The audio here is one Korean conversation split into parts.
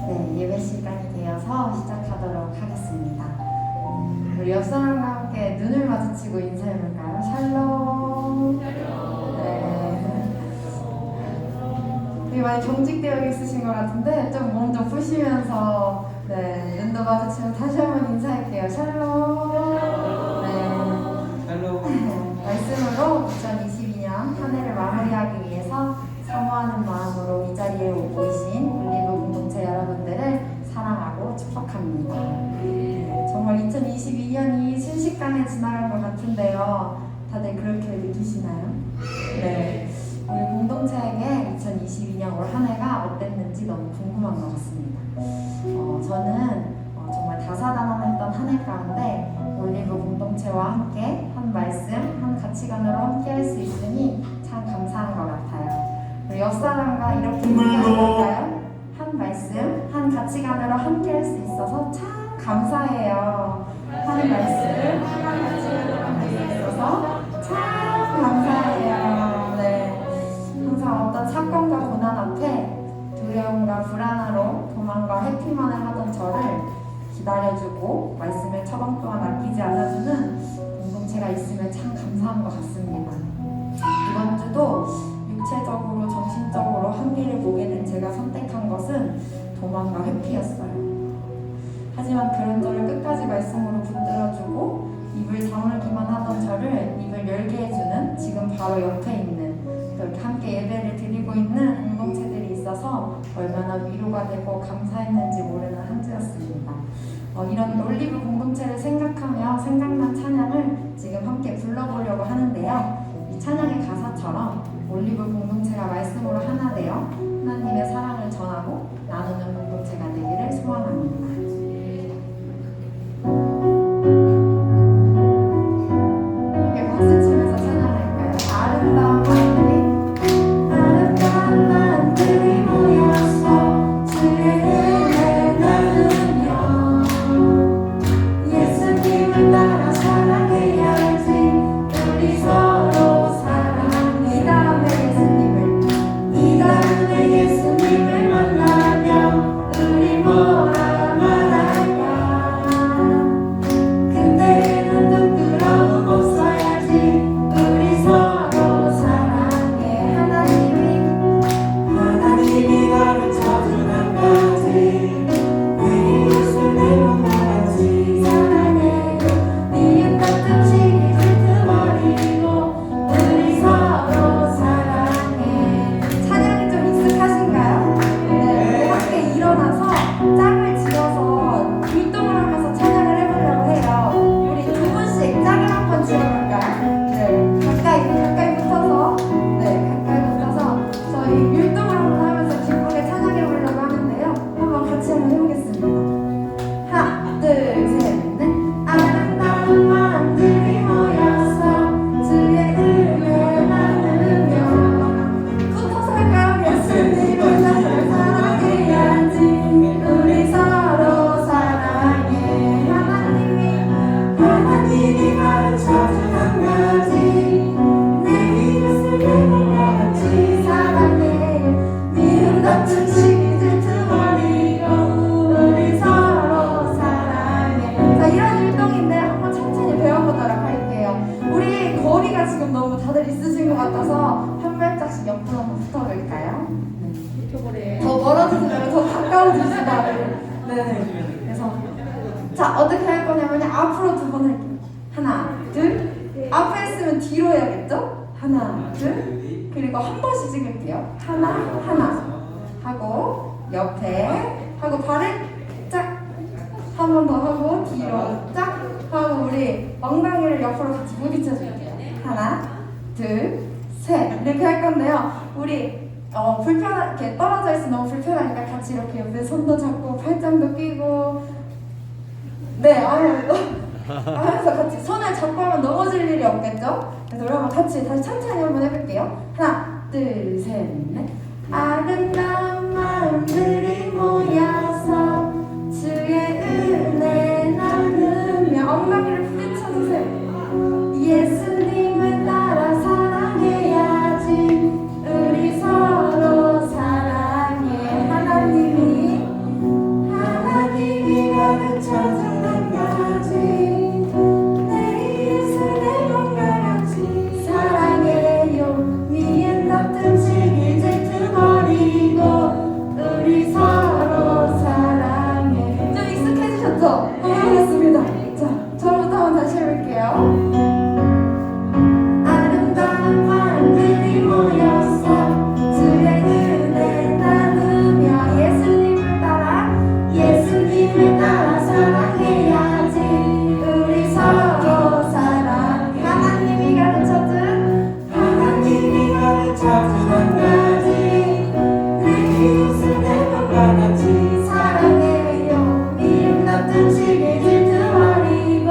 네, 예배 시간이 되어서 시작하도록 하겠습니다. 우리 옆 사람과 함께 눈을 마주치고 인사해볼까요? 샬롬. 네. 되게 많이 경직되어 있으신 것 같은데 좀 몸 좀 푸시면서 네, 눈도 마주치면 다시 한번 인사할게요. 샬롬. 네. 샬롬. 말씀으로 2022년 한 해를 마무리하기 위해서 사모하는 마음으로 이 자리에 오고 계신 올리브 공동체 여러분들을 사랑하고 축복합니다. 정말 2022년이 순식간에 지나간 것 같은데요. 다들 그렇게 느끼시나요? 네. 우리 공동체에게 2022년 올 한 해가 어땠는지 너무 궁금한 것 같습니다. 저는 정말 다사다난했던 한 해 가운데 올리브 공동체와 함께 한 말씀, 한 가치관으로 함께 할 수 있으니 참 감사한 것 같아요. 우리 옆 사람과 이렇게 인사해볼까요? 한 말씀, 한 가치관으로 함께 할 수 있어서 참 감사해요. 한 말씀, 한 가치관으로 함께 할 수 있어서 참 감사해요. 네. 항상 어떤 사건과 고난 앞에 두려움과 불안으로 도망과 회피만을 하던 저를 기다려주고 말씀을 처방 동안 아끼지 않아주는 공동체가 있으면 참 감사한 것 같습니다. 이번 주도 육체적으로 정신적으로 한계를 보게 된 제가 선택한 것은 도망과 회피였어요. 하지만 그런 저를 끝까지 말씀으로 붙들어주고 입을 다물기만 하던 저를 입을 열게 해주는 지금 바로 옆에 있는 이렇게 함께 예배를 드리고 있는 공동체들이 있어서 얼마나 위로가 되고 감사했는지 모르는 한 주였습니다. 이런 올리브 공동체를 생각하며 생각난 찬양을 지금 함께 불러보려고 하는데요. 이 찬양의 가사처럼 올리브 공동체가 말씀으로 하나 되어 하나님의 사랑을 전하고 나누는 공동체가 되기를 소원합니다. 이렇게 박수 치면서 찬양할까요? 아름다운 마음들이 아름다운 마음들이 모여서 주의 은혜 나누며 예수님을 따라 사랑해야지. 우리 서로 사랑해. 이 다음에 예수님을 만나면 우리 뭐라 말할까. 근데는 부끄러움 없어야지. 우리 서로 사랑해. 하나님이 가르쳐준 한 가지, 내 예수님을 말하지. 사랑해. 니은 같은 시기 질투버리고 우리 서로 사랑해. 찬양이 좀 익숙하신가요? 네, 함께 일어나서 짝을 지어서 율동을 하면서 찬양을 해보려고 해요. 우리 두 분씩 짝을 한번 지어볼까요? 네, 가까이 붙어서 저희 율동을 한번 하면서 기쁘게 찬양해보려고 하는데요. 한번 같이 한번 해보겠습니다. 하나, 둘, 셋, 넷. 아름다운 마음들이 모여서 주의 은혜 나누며. 붙어서 할까요? 예수님을 나를 사랑해야지. 우리 서로 사랑해. 하나님이 가르쳐준 한 가지, 내 예수님을 말하지. 사랑해. 미움 같은 시기 질투버리고 우리 서로 사랑해. 자, 이런 율동인데 한번 천천히 배워보도록 할게요. 우리 거리가 지금 너무 다들 있으신 것 같아서 한 발짝씩 옆으로 한번 붙어볼까요? 더 멀어지시면 더 가까워지시다. 네. 그래서 자, 어떻게 할 거냐면 앞으로 두 번 할게요. 하나, 둘. 앞에 했으면 뒤로 해야겠죠? 하나, 둘. 그리고 한 번씩 찍을게요. 하나 하고 옆에 하고 발을 짝. 한 번 더 하고 뒤로 짝 하고 우리 엉덩이를 옆으로 같이 부딪혀줄게요. 하나, 둘, 셋. 이렇게 할 건데요. 우리 불편하게 떨어져 있으면 너무 불편하니까 같이 이렇게 옆에 손도 잡고 팔짱도 끼고 하면서 같이 손을 잡고 하면 넘어질 일이 없겠죠? 그래서 우리 한번 같이 다시 천천히 한번 해볼게요. 하나, 둘, 셋, 넷. 아름다운 마음들이 모여서 주의 은혜 나누며. 엉덩이를 부딪혀주세요. 예수님을 따라 사랑해야지. 우리 서로 사랑해. 하나님이 같이 사랑해요. 미움 같은 시기 질투버리고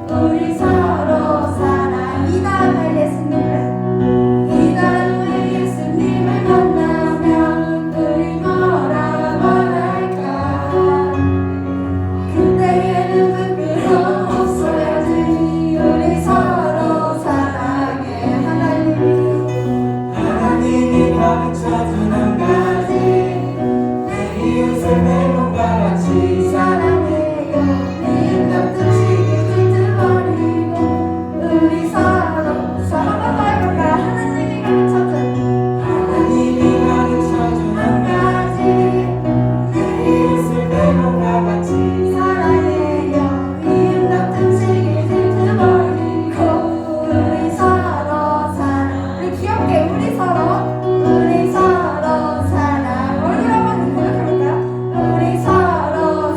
우리 서로 사랑. 이 다음에 예수님을 이 다음에 예수님을 만나면 우리 뭐라 말할까. 그때에는 부끄러움 없어야지. 우리 서로 사랑해. 하나님이 가르쳐준 한 가지, 내 이웃을 내 몸과 같이 사랑해요. 미움 같은 시기 질투버리고 우리 서로 한번 더 해볼까요? 하나님이 가르쳐준 한 가지, 내 이웃을 내 몸과 같이 사랑해요. 미움 같은 시기 질투버리고 우리 서로 사랑. 우리 귀엽게 우리 서로 사랑. 우리 한번 고백해볼까요? 우리 서로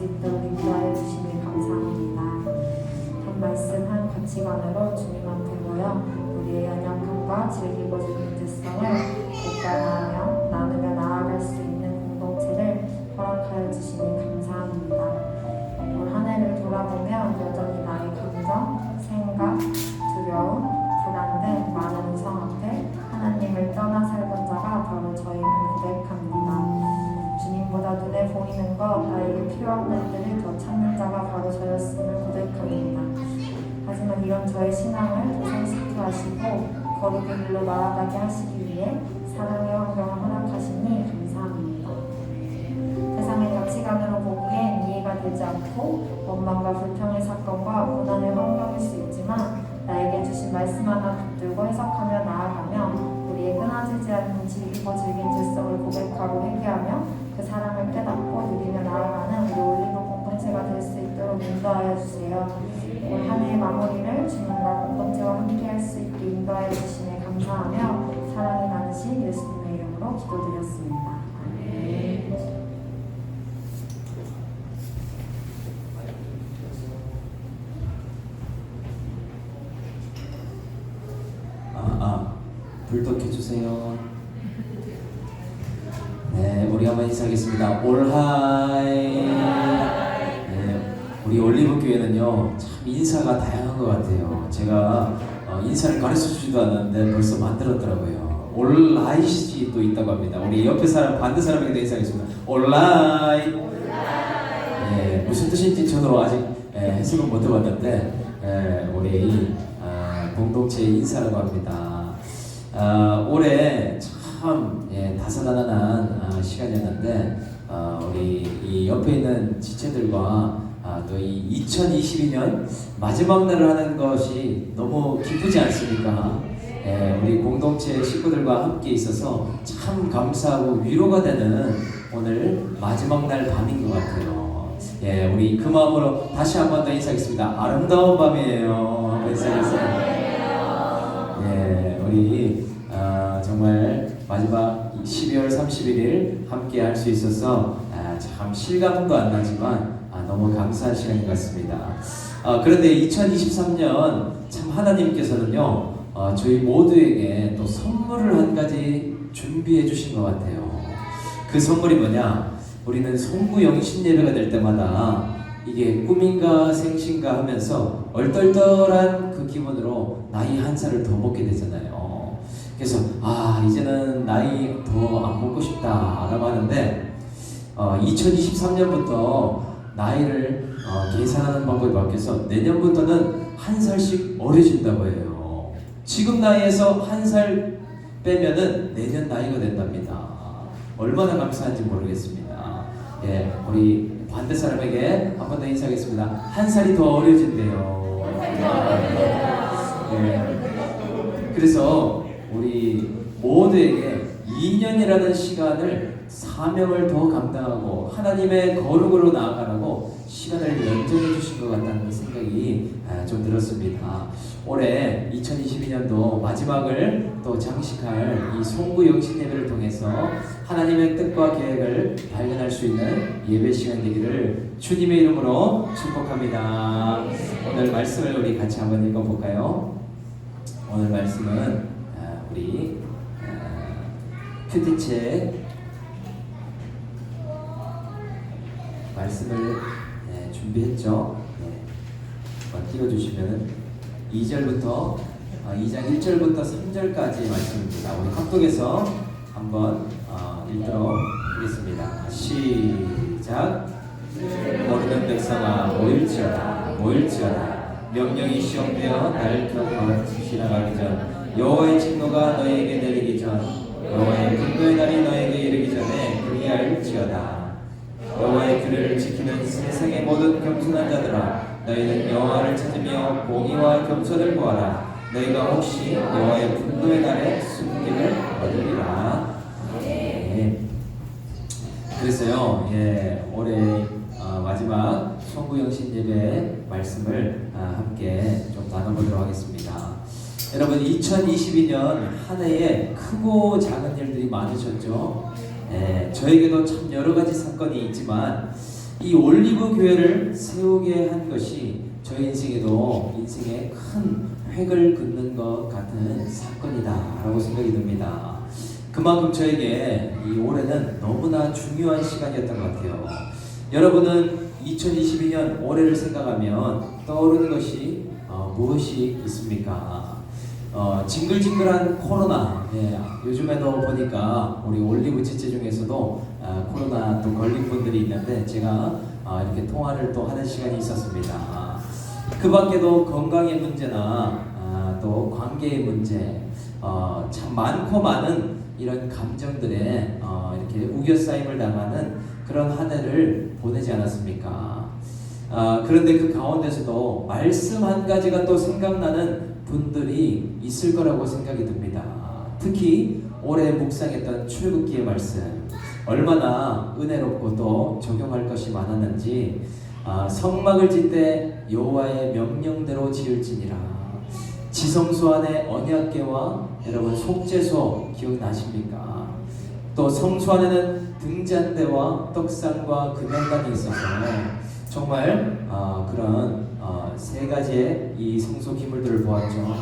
수 있도록 인도하여 주시니 감사합니다. 한 말씀 한 가치관으로 주님 앞에 모여 우리의 연약함과 즐기고 즐긴 뜻성을 공감하며 나누며 나아갈 수 있는 공동체를 허락하여 주시니 감사합니다. 올 한 해를 돌아보면 여전히 나의 감정, 생각, 두려움, 불안 등 많은 우상 앞에 하나님을 떠나 살던 자가 바로 저임을 고백합니다. 주님보다 눈에 보이는 것, 나에게 필요한 것들을 더 찾는 자가 바로 저였음을 고백합니다. 하지만 이런 저의 신앙을 더 성숙케 하시고 거룩의 길로 나아가게 하시기 위해 사랑의 환경을 허락하시니 감사합니다. 세상의 가치관으로 보기엔 이해가 되지 않고 원망과 불평의 사건과 고난의 환경일 수 있지만 나에게 주신 말씀 하나 붙들고 해석하며 나아가며 우리의 끊어지지 않는 즐기고 즐긴 질성을 고백하고 회개하며 그 사랑을 깨닫고 누리며 나아가는 우리 올리브 공동체가 될 수 있도록 인도하여 주세요. 올 한 해의 마무리를 주님과 공동체와 함께 할 수 있게 인도하여 주시니 감사하며 사랑이 많으신 예수님의 이름으로 기도드렸습니다. 아멘. 불도 켜주세요. 네, 우리 한번 인사하겠습니다. 올하이. 네, 우리 올리브교회는요 참 인사가 다양한 것 같아요. 제가 인사를 가르쳐주지도 않았는데 벌써 만들었더라고요. 올라이시 또 있다고 합니다. 우리 옆에 사람, 반대 사람에게도 인사하겠습니다. 올라이. 네, 무슨 뜻인지 저도 아직 해석은 못 해봤는데 우리 공동체 인사라고 합니다. 올해 참 다사다난한 시간이었는데 우리 이 옆에 있는 지체들과 또 이 2022년 마지막 날을 하는 것이 너무 기쁘지 않습니까? 우리 공동체 식구들과 함께 있어서 참 감사하고 위로가 되는 오늘 마지막 날 밤인 것 같아요. 우리 그 마음으로 다시 한 번 더 인사하겠습니다. 아름다운 밤이에요. 한번 인사하겠습니다. 우리 정말 마지막 12월 31일 함께 할 수 있어서 참 실감도 안 나지만 너무 감사한 시간인 것 같습니다. 그런데 2023년 참 하나님께서는요 저희 모두에게 또 선물을 한 가지 준비해 주신 것 같아요. 그 선물이 뭐냐? 우리는 송구영신 예배가 될 때마다 이게 꿈인가 생신가 하면서 얼떨떨한 그 기분으로 나이 한 살을 더 먹게 되잖아요. 그래서 이제는 나이 더 안 먹고 싶다 라고 하는데 2023년부터 나이를 계산하는 방법이 바뀌어서 내년부터는 한 살씩 어려진다고 해요. 지금 나이에서 한 살 빼면은 내년 나이가 된답니다. 얼마나 감사한지 모르겠습니다. 우리 반대 사람에게 한 번 더 인사하겠습니다. 한 살이 더 어려진대요. 그래서 우리 모두에게 2년이라는 시간을 사명을 더 감당하고 하나님의 거룩으로 나아가라고 시간을 연장해 주신 것 같다는 생각이 좀 들었습니다. 올해 2022년도 마지막을 또 장식할 이 송구 영신 예배를 통해서 하나님의 뜻과 계획을 발견할 수 있는 예배 시간 되기를 주님의 이름으로 축복합니다. 오늘 말씀을 우리 같이 한번 읽어볼까요? 오늘 말씀은 우리 큐티체 말씀을 준비했죠. 한번 띄워주시면 2절부터 2장 1절부터 3절까지 말씀입니다. 우리 합독해서 한번 읽도록 하겠습니다. 시작. 모르는 백성아 모일지어다 모일지어다. 명령이 시험되어 날 기록하여 지나가기 전 여호와의 진노가 너희에게 내리기 전 여호와의 분노의 날이 너희에게 이르기 전에 그리할지어다. 여호와의 규례를 지키는 세상의 모든 겸손한 자들아, 너희는 여호와를 찾으며 공의와 겸손을 구하라. 너희가 혹시 여호와의 분노의 날에 숨김을 얻으리라. 그래서요, 올해 마지막 송구영신 예배 말씀을 함께 좀 나눠보도록 하겠습니다. 여러분, 2022년 한 해에 크고 작은 일들이 많으셨죠. 저에게도 참 여러 가지 사건이 있지만 이 올리브 교회를 세우게 한 것이 저희 인생에도 인생에 큰 획을 긋는 것 같은 사건이다라고 생각이 듭니다. 그만큼 저에게 이 올해는 너무나 중요한 시간이었던 것 같아요. 여러분은 2022년 올해를 생각하면 떠오르는 것이 무엇이 있습니까? 징글징글한 코로나. 예, 요즘에도 보니까 우리 올리브 지체 중에서도 코로나 또 걸린 분들이 있는데 제가 이렇게 통화를 또 하는 시간이 있었습니다. 그 밖에도 건강의 문제나 또 관계의 문제, 참 많고 많은 이런 감정들에 이렇게 우겨싸임을 당하는 그런 한 해를 보내지 않았습니까? 그런데 그 가운데서도 말씀 한 가지가 또 생각나는 분들이 있을 거라고 생각이 듭니다. 특히 올해 묵상했던 출애굽기의 말씀, 얼마나 은혜롭고 또 적용할 것이 많았는지. 성막을 짓되 여호와의 명령대로 지을지니라. 지성소 안에 언약궤와 여러분 속죄소 기억나십니까? 또 성소 안에는 등잔대와 떡상과 금양관이 있어서 정말 그런 세 가지의 이 성소 기물들을 보았죠.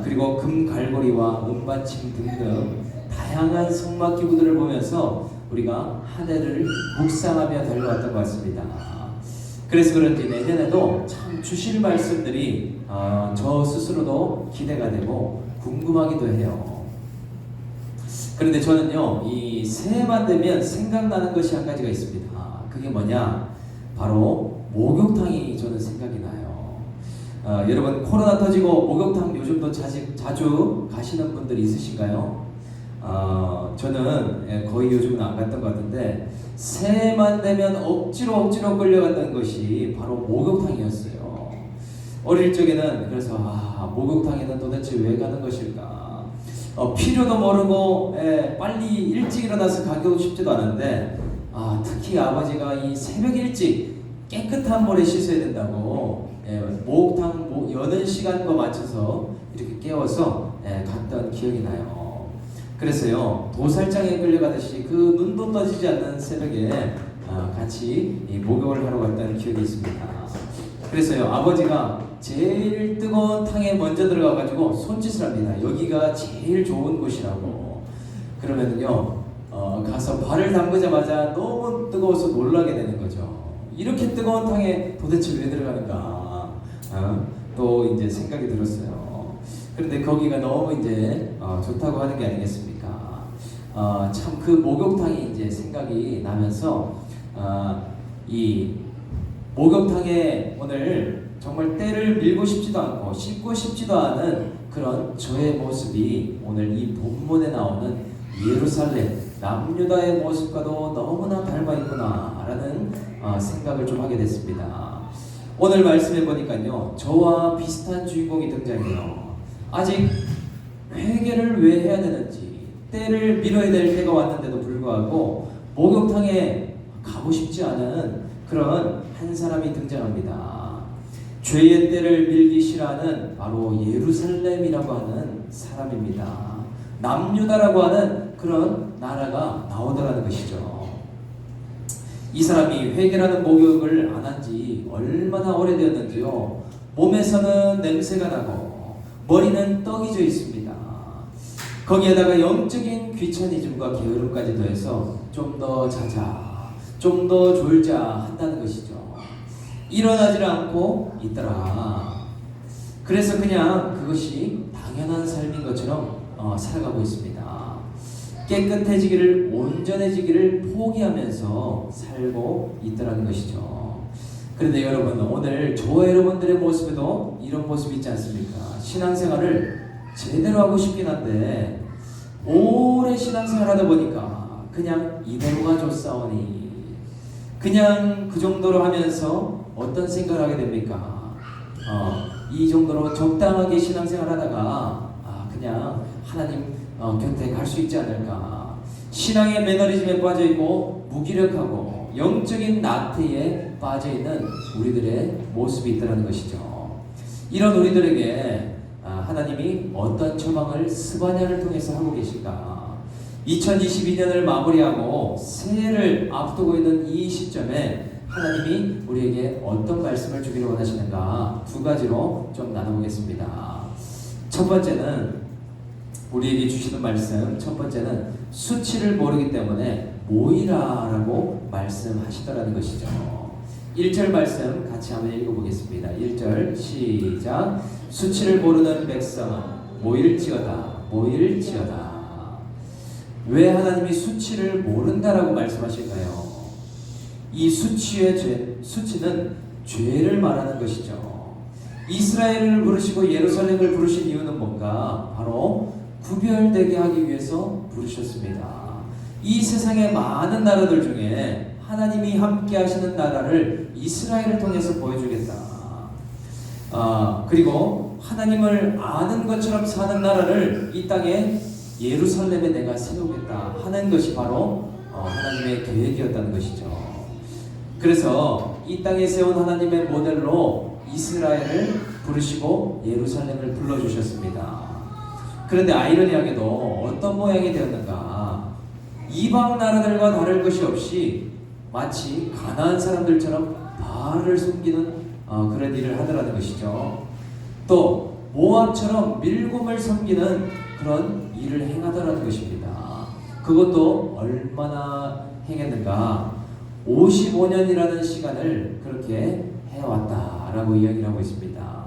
그리고 금 갈고리와 은받침 등등 다양한 성막 기구들을 보면서 우리가 한 해를 묵상하며 달려왔던 것 같습니다. 그래서 그런지 내년에도 참 주실 말씀들이 저 스스로도 기대가 되고 궁금하기도 해요. 그런데 저는요, 이 새해만 되면 생각나는 것이 한 가지가 있습니다. 그게 뭐냐? 바로 목욕탕이 저는 생각이 나요. 여러분 코로나 터지고 목욕탕 요즘도 자주 가시는 분들이 있으신가요? 저는 거의 요즘은 안 갔던 것 같은데 새해만 되면 억지로 끌려갔던 것이 바로 목욕탕이었어요. 어릴 적에는 그래서 목욕탕에는 도대체 왜 가는 것일까? 필요도 모르고 빨리 일찍 일어나서 가기도 쉽지도 않은데 특히 아버지가 이 새벽 일찍 깨끗한 물에 씻어야 된다고 목욕탕 여는 시간과 맞춰서 이렇게 깨워서 갔던 기억이 나요. 그래서요, 도살장에 끌려가듯이 그 눈도 떠지지 않는 새벽에 같이 목욕을 하러 갔다는 기억이 있습니다. 그래서요, 아버지가 제일 뜨거운 탕에 먼저 들어가가지고 손짓을 합니다. 여기가 제일 좋은 곳이라고. 그러면은요, 가서 발을 담그자마자 너무 뜨거워서 놀라게 되는 거죠. 이렇게 뜨거운 탕에 도대체 왜 들어가는가? 또 이제 생각이 들었어요. 그런데 거기가 너무 이제 좋다고 하는 게 아니겠습니까? 참 그 목욕탕이 이제 생각이 나면서 이 목욕탕에 오늘 정말 때를 밀고 싶지도 않고 씻고 싶지도 않은 그런 저의 모습이 오늘 이 본문에 나오는 예루살렘 남유다의 모습과도 너무나 닮아 있구나라는 생각을 좀 하게 됐습니다. 오늘 말씀해 보니까요, 저와 비슷한 주인공이 등장해요. 아직 회개를 왜 해야 되는지, 때를 밀어야 될 때가 왔는데도 불구하고 목욕탕에 가고 싶지 않은 그런 한 사람이 등장합니다. 죄의 때를 밀기 싫어하는 바로 예루살렘이라고 하는 사람입니다. 남유다라고 하는 그런 나라가 나오더라는 것이죠. 이 사람이 회개라는 목욕을 안 한 지 얼마나 오래되었는지요. 몸에서는 냄새가 나고 머리는 떡이 져 있습니다. 거기에다가 영적인 귀차니즘과 게으름까지 더해서 좀 더 자자, 좀 더 졸자 한다는 것이죠. 일어나질 않고 있더라. 그래서 그냥 그것이 당연한 삶인 것처럼 살아가고 있습니다. 깨끗해지기를, 온전해지기를 포기하면서 살고 있더라는 것이죠. 그런데 여러분, 오늘 저와 여러분들의 모습에도 이런 모습이 있지 않습니까? 신앙생활을 제대로 하고 싶긴 한데 오래 신앙생활 하다 보니까 그냥 이대로가 좋사오니, 그냥 그 정도로 하면서 어떤 생각을 하게 됩니까? 이 정도로 적당하게 신앙생활 하다가 그냥 하나님 곁에 갈 수 있지 않을까. 신앙의 매너리즘에 빠져있고 무기력하고 영적인 나태에 빠져있는 우리들의 모습이 있다는 것이죠. 이런 우리들에게 하나님이 어떤 처방을 스바냐를 통해서 하고 계실까? 2022년을 마무리하고 새해를 앞두고 있는 이 시점에 하나님이 우리에게 어떤 말씀을 주기를 원하시는가 두 가지로 좀 나눠보겠습니다. 첫 번째는 우리에게 주시는 말씀, 첫 번째는 수치를 모르기 때문에 모이라라고 말씀하시더라는 것이죠. 1절 말씀 같이 한번 읽어보겠습니다. 1절 시작. 수치를 모르는 백성은 모일지어다 모일지어다. 왜 하나님이 수치를 모른다라고 말씀하실까요? 이 수치는 죄를 말하는 것이죠. 이스라엘을 부르시고 예루살렘을 부르신 이유는 뭔가? 바로 구별되게 하기 위해서 부르셨습니다. 이 세상의 많은 나라들 중에 하나님이 함께 하시는 나라를 이스라엘을 통해서 보여주겠다. 그리고 하나님을 아는 것처럼 사는 나라를 이 땅에 예루살렘에 내가 세우겠다 하는 것이 바로 하나님의 계획이었다는 것이죠. 그래서 이 땅에 세운 하나님의 모델로 이스라엘을 부르시고 예루살렘을 불러주셨습니다. 그런데 아이러니하게도 어떤 모양이 되었는가? 이방 나라들과 다를 것이 없이 마치 가나안 사람들처럼 바알을 섬기는 그런 일을 하더라는 것이죠. 또 모압처럼 밀곰을 섬기는 그런 일을 행하더라는 것입니다. 그것도 얼마나 행했는가? 55년이라는 시간을 그렇게 해왔다라고 이야기를 하고 있습니다.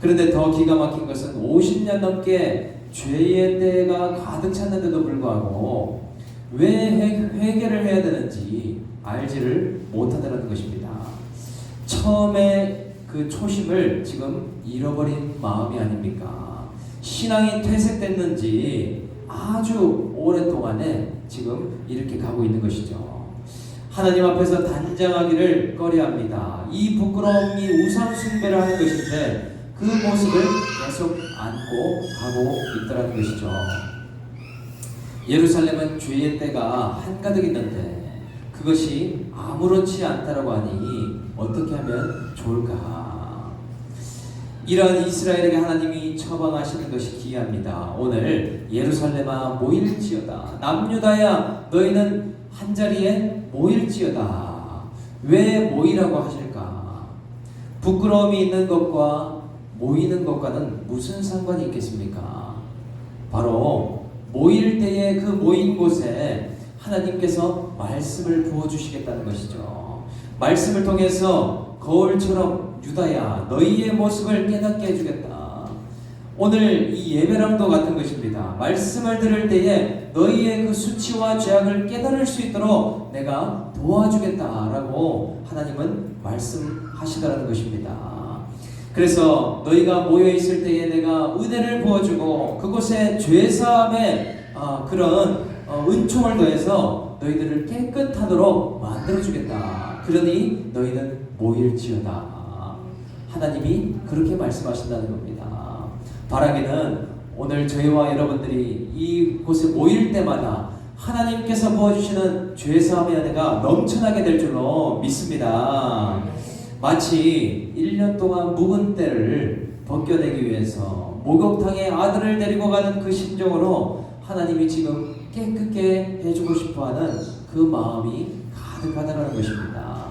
그런데 더 기가 막힌 것은 50년 넘게 죄의 때가 가득 찼는데도 불구하고 왜 회개를 해야 되는지 알지를 못하더라는 것입니다. 처음에 그 초심을 지금 잃어버린 마음이 아닙니까? 신앙이 퇴색됐는지 아주 오랫동안에 지금 이렇게 가고 있는 것이죠. 하나님 앞에서 단장하기를 꺼려합니다. 이 부끄러움이 우상 숭배를 하는 것인데 그 모습을 계속 안고 가고 있더라는 것이죠. 예루살렘은 죄의 때가 한가득 있는데 그것이 아무렇지 않다라고 하니 어떻게 하면 좋을까? 이러한 이스라엘에게 하나님이 처방하시는 것이 기이합니다. 오늘 예루살렘아 모일지어다. 남유다야 너희는 한자리에 모일지어다. 왜 모이라고 하실까? 부끄러움이 있는 것과 모이는 것과는 무슨 상관이 있겠습니까? 바로 모일 때에 그 모인 곳에 하나님께서 말씀을 부어주시겠다는 것이죠. 말씀을 통해서 거울처럼 유다야 너희의 모습을 깨닫게 해주겠다. 오늘 이 예배랑도 같은 것입니다. 말씀을 들을 때에 너희의 그 수치와 죄악을 깨달을 수 있도록 내가 도와주겠다라고 하나님은 말씀하시더라는 것입니다. 그래서 너희가 모여 있을 때에 내가 은혜를 부어주고 그곳에 죄사함의 그런 은총을 더해서 너희들을 깨끗하도록 만들어주겠다. 그러니 너희는 모일지어다. 하나님이 그렇게 말씀하신다는 겁니다. 바라기는 오늘 저희와 여러분들이 이곳에 모일 때마다 하나님께서 부어주시는 죄사함의 은혜가 넘쳐나게 될 줄로 믿습니다. 마치 1년 동안 묵은 때를 벗겨내기 위해서 목욕탕에 아들을 데리고 가는 그 심정으로 하나님이 지금 깨끗게 해주고 싶어하는 그 마음이 가득하다는 것입니다.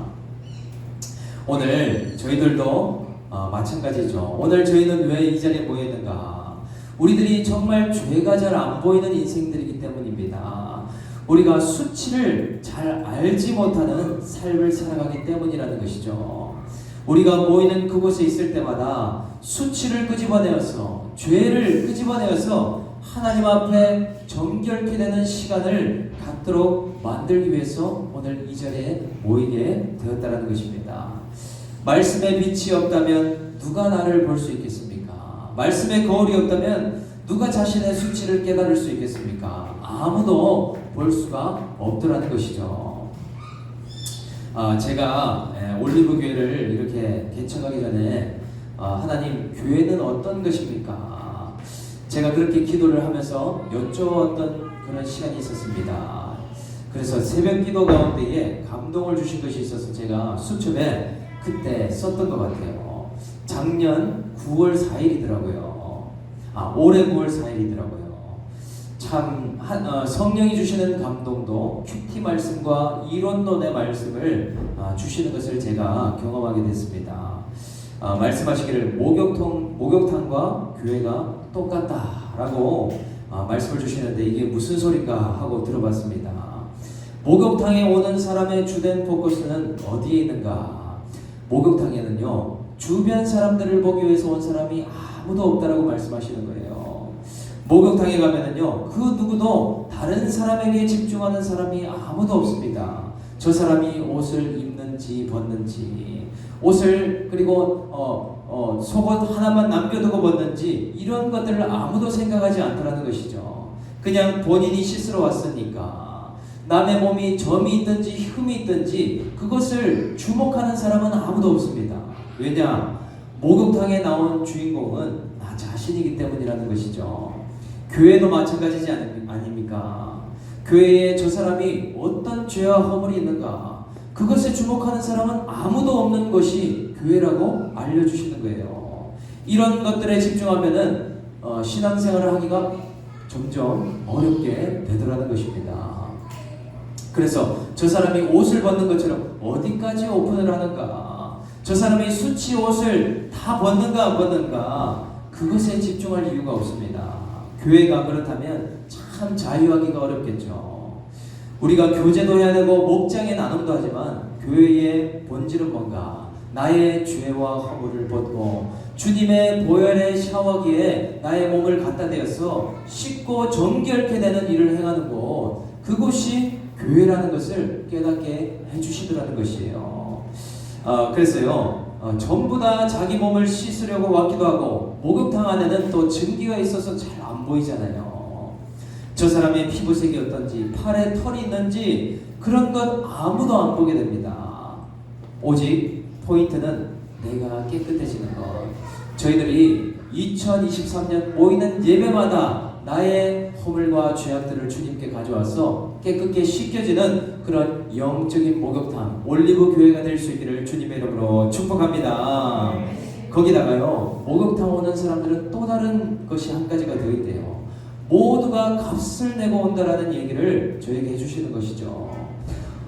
오늘 저희들도 마찬가지죠. 오늘 저희는 왜 이 자리에 모였는가? 우리들이 정말 죄가 잘 안 보이는 인생들이기 때문입니다. 우리가 수치를 잘 알지 못하는 삶을 살아가기 때문이라는 것이죠. 우리가 모이는 그곳에 있을 때마다 수치를 끄집어내어서 죄를 끄집어내어서 하나님 앞에 정결케 되는 시간을 갖도록 만들기 위해서 오늘 이 자리에 모이게 되었다는 것입니다. 말씀의 빛이 없다면 누가 나를 볼 수 있겠습니까? 말씀의 거울이 없다면 누가 자신의 수치를 깨달을 수 있겠습니까? 아무도 볼 수가 없더라는 것이죠. 제가 올리브 교회를 이렇게 개척하기 전에 하나님 교회는 어떤 것입니까? 제가 그렇게 기도를 하면서 여쭤봤던 그런 시간이 있었습니다. 그래서 새벽 기도 가운데에 감동을 주신 것이 있어서 제가 수첩에 그때 썼던 것 같아요. 작년 9월 4일이더라고요. 올해 9월 4일이더라고요. 성령이 주시는 감동도 큐티 말씀과 이론론의 말씀을 주시는 것을 제가 경험하게 됐습니다. 말씀하시기를 목욕탕과 교회가 똑같다라고 말씀을 주시는데 이게 무슨 소린가 하고 들어봤습니다. 목욕탕에 오는 사람의 주된 포커스는 어디에 있는가? 목욕탕에는요, 주변 사람들을 보기 위해서 온 사람이 아무도 없다라고 말씀하시는 거예요. 목욕탕에 가면은요, 그 누구도 다른 사람에게 집중하는 사람이 아무도 없습니다. 저 사람이 옷을 입는지 벗는지, 옷을 그리고 속옷 하나만 남겨두고 벗는지 이런 것들을 아무도 생각하지 않더라는 것이죠. 그냥 본인이 씻으러 왔으니까 남의 몸이 점이 있든지 흠이 있든지 그것을 주목하는 사람은 아무도 없습니다. 왜냐? 목욕탕에 나온 주인공은 나 자신이기 때문이라는 것이죠. 교회도 마찬가지지 아닙니까? 교회에 저 사람이 어떤 죄와 허물이 있는가, 그것에 주목하는 사람은 아무도 없는 것이 교회라고 알려주시는 거예요. 이런 것들에 집중하면은 신앙생활을 하기가 점점 어렵게 되더라는 것입니다. 그래서 저 사람이 옷을 벗는 것처럼 어디까지 오픈을 하는가, 저 사람이 수치 옷을 다 벗는가 안 벗는가, 그것에 집중할 이유가 없습니다. 교회가 그렇다면 참 자유하기가 어렵겠죠. 우리가 교제도 해야 되고 목장의 나눔도 하지만 교회의 본질은 뭔가? 나의 죄와 허물을 벗고 주님의 보혈의 샤워기에 나의 몸을 갖다 대어서 씻고 정결케 되는 일을 행하는 곳, 그곳이 교회라는 것을 깨닫게 해주시더라는 것이에요. 그래서요, 전부 다 자기 몸을 씻으려고 왔기도 하고 목욕탕 안에는 또 증기가 있어서 잘 안 보이잖아요. 저 사람의 피부색이 어떤지, 팔에 털이 있는지 그런 것 아무도 안 보게 됩니다. 오직 포인트는 내가 깨끗해지는 것. 저희들이 2023년 모이는 예배마다 나의 허물과 죄악들을 주님께 가져와서 깨끗게 씻겨지는 그런 영적인 목욕탕, 올리브 교회가 될 수 있기를 주님의 이름으로 축복합니다. 거기다가요, 목욕탕 오는 사람들은 또 다른 것이 한 가지가 더 있대요. 모두가 값을 내고 온다라는 얘기를 저에게 해주시는 것이죠.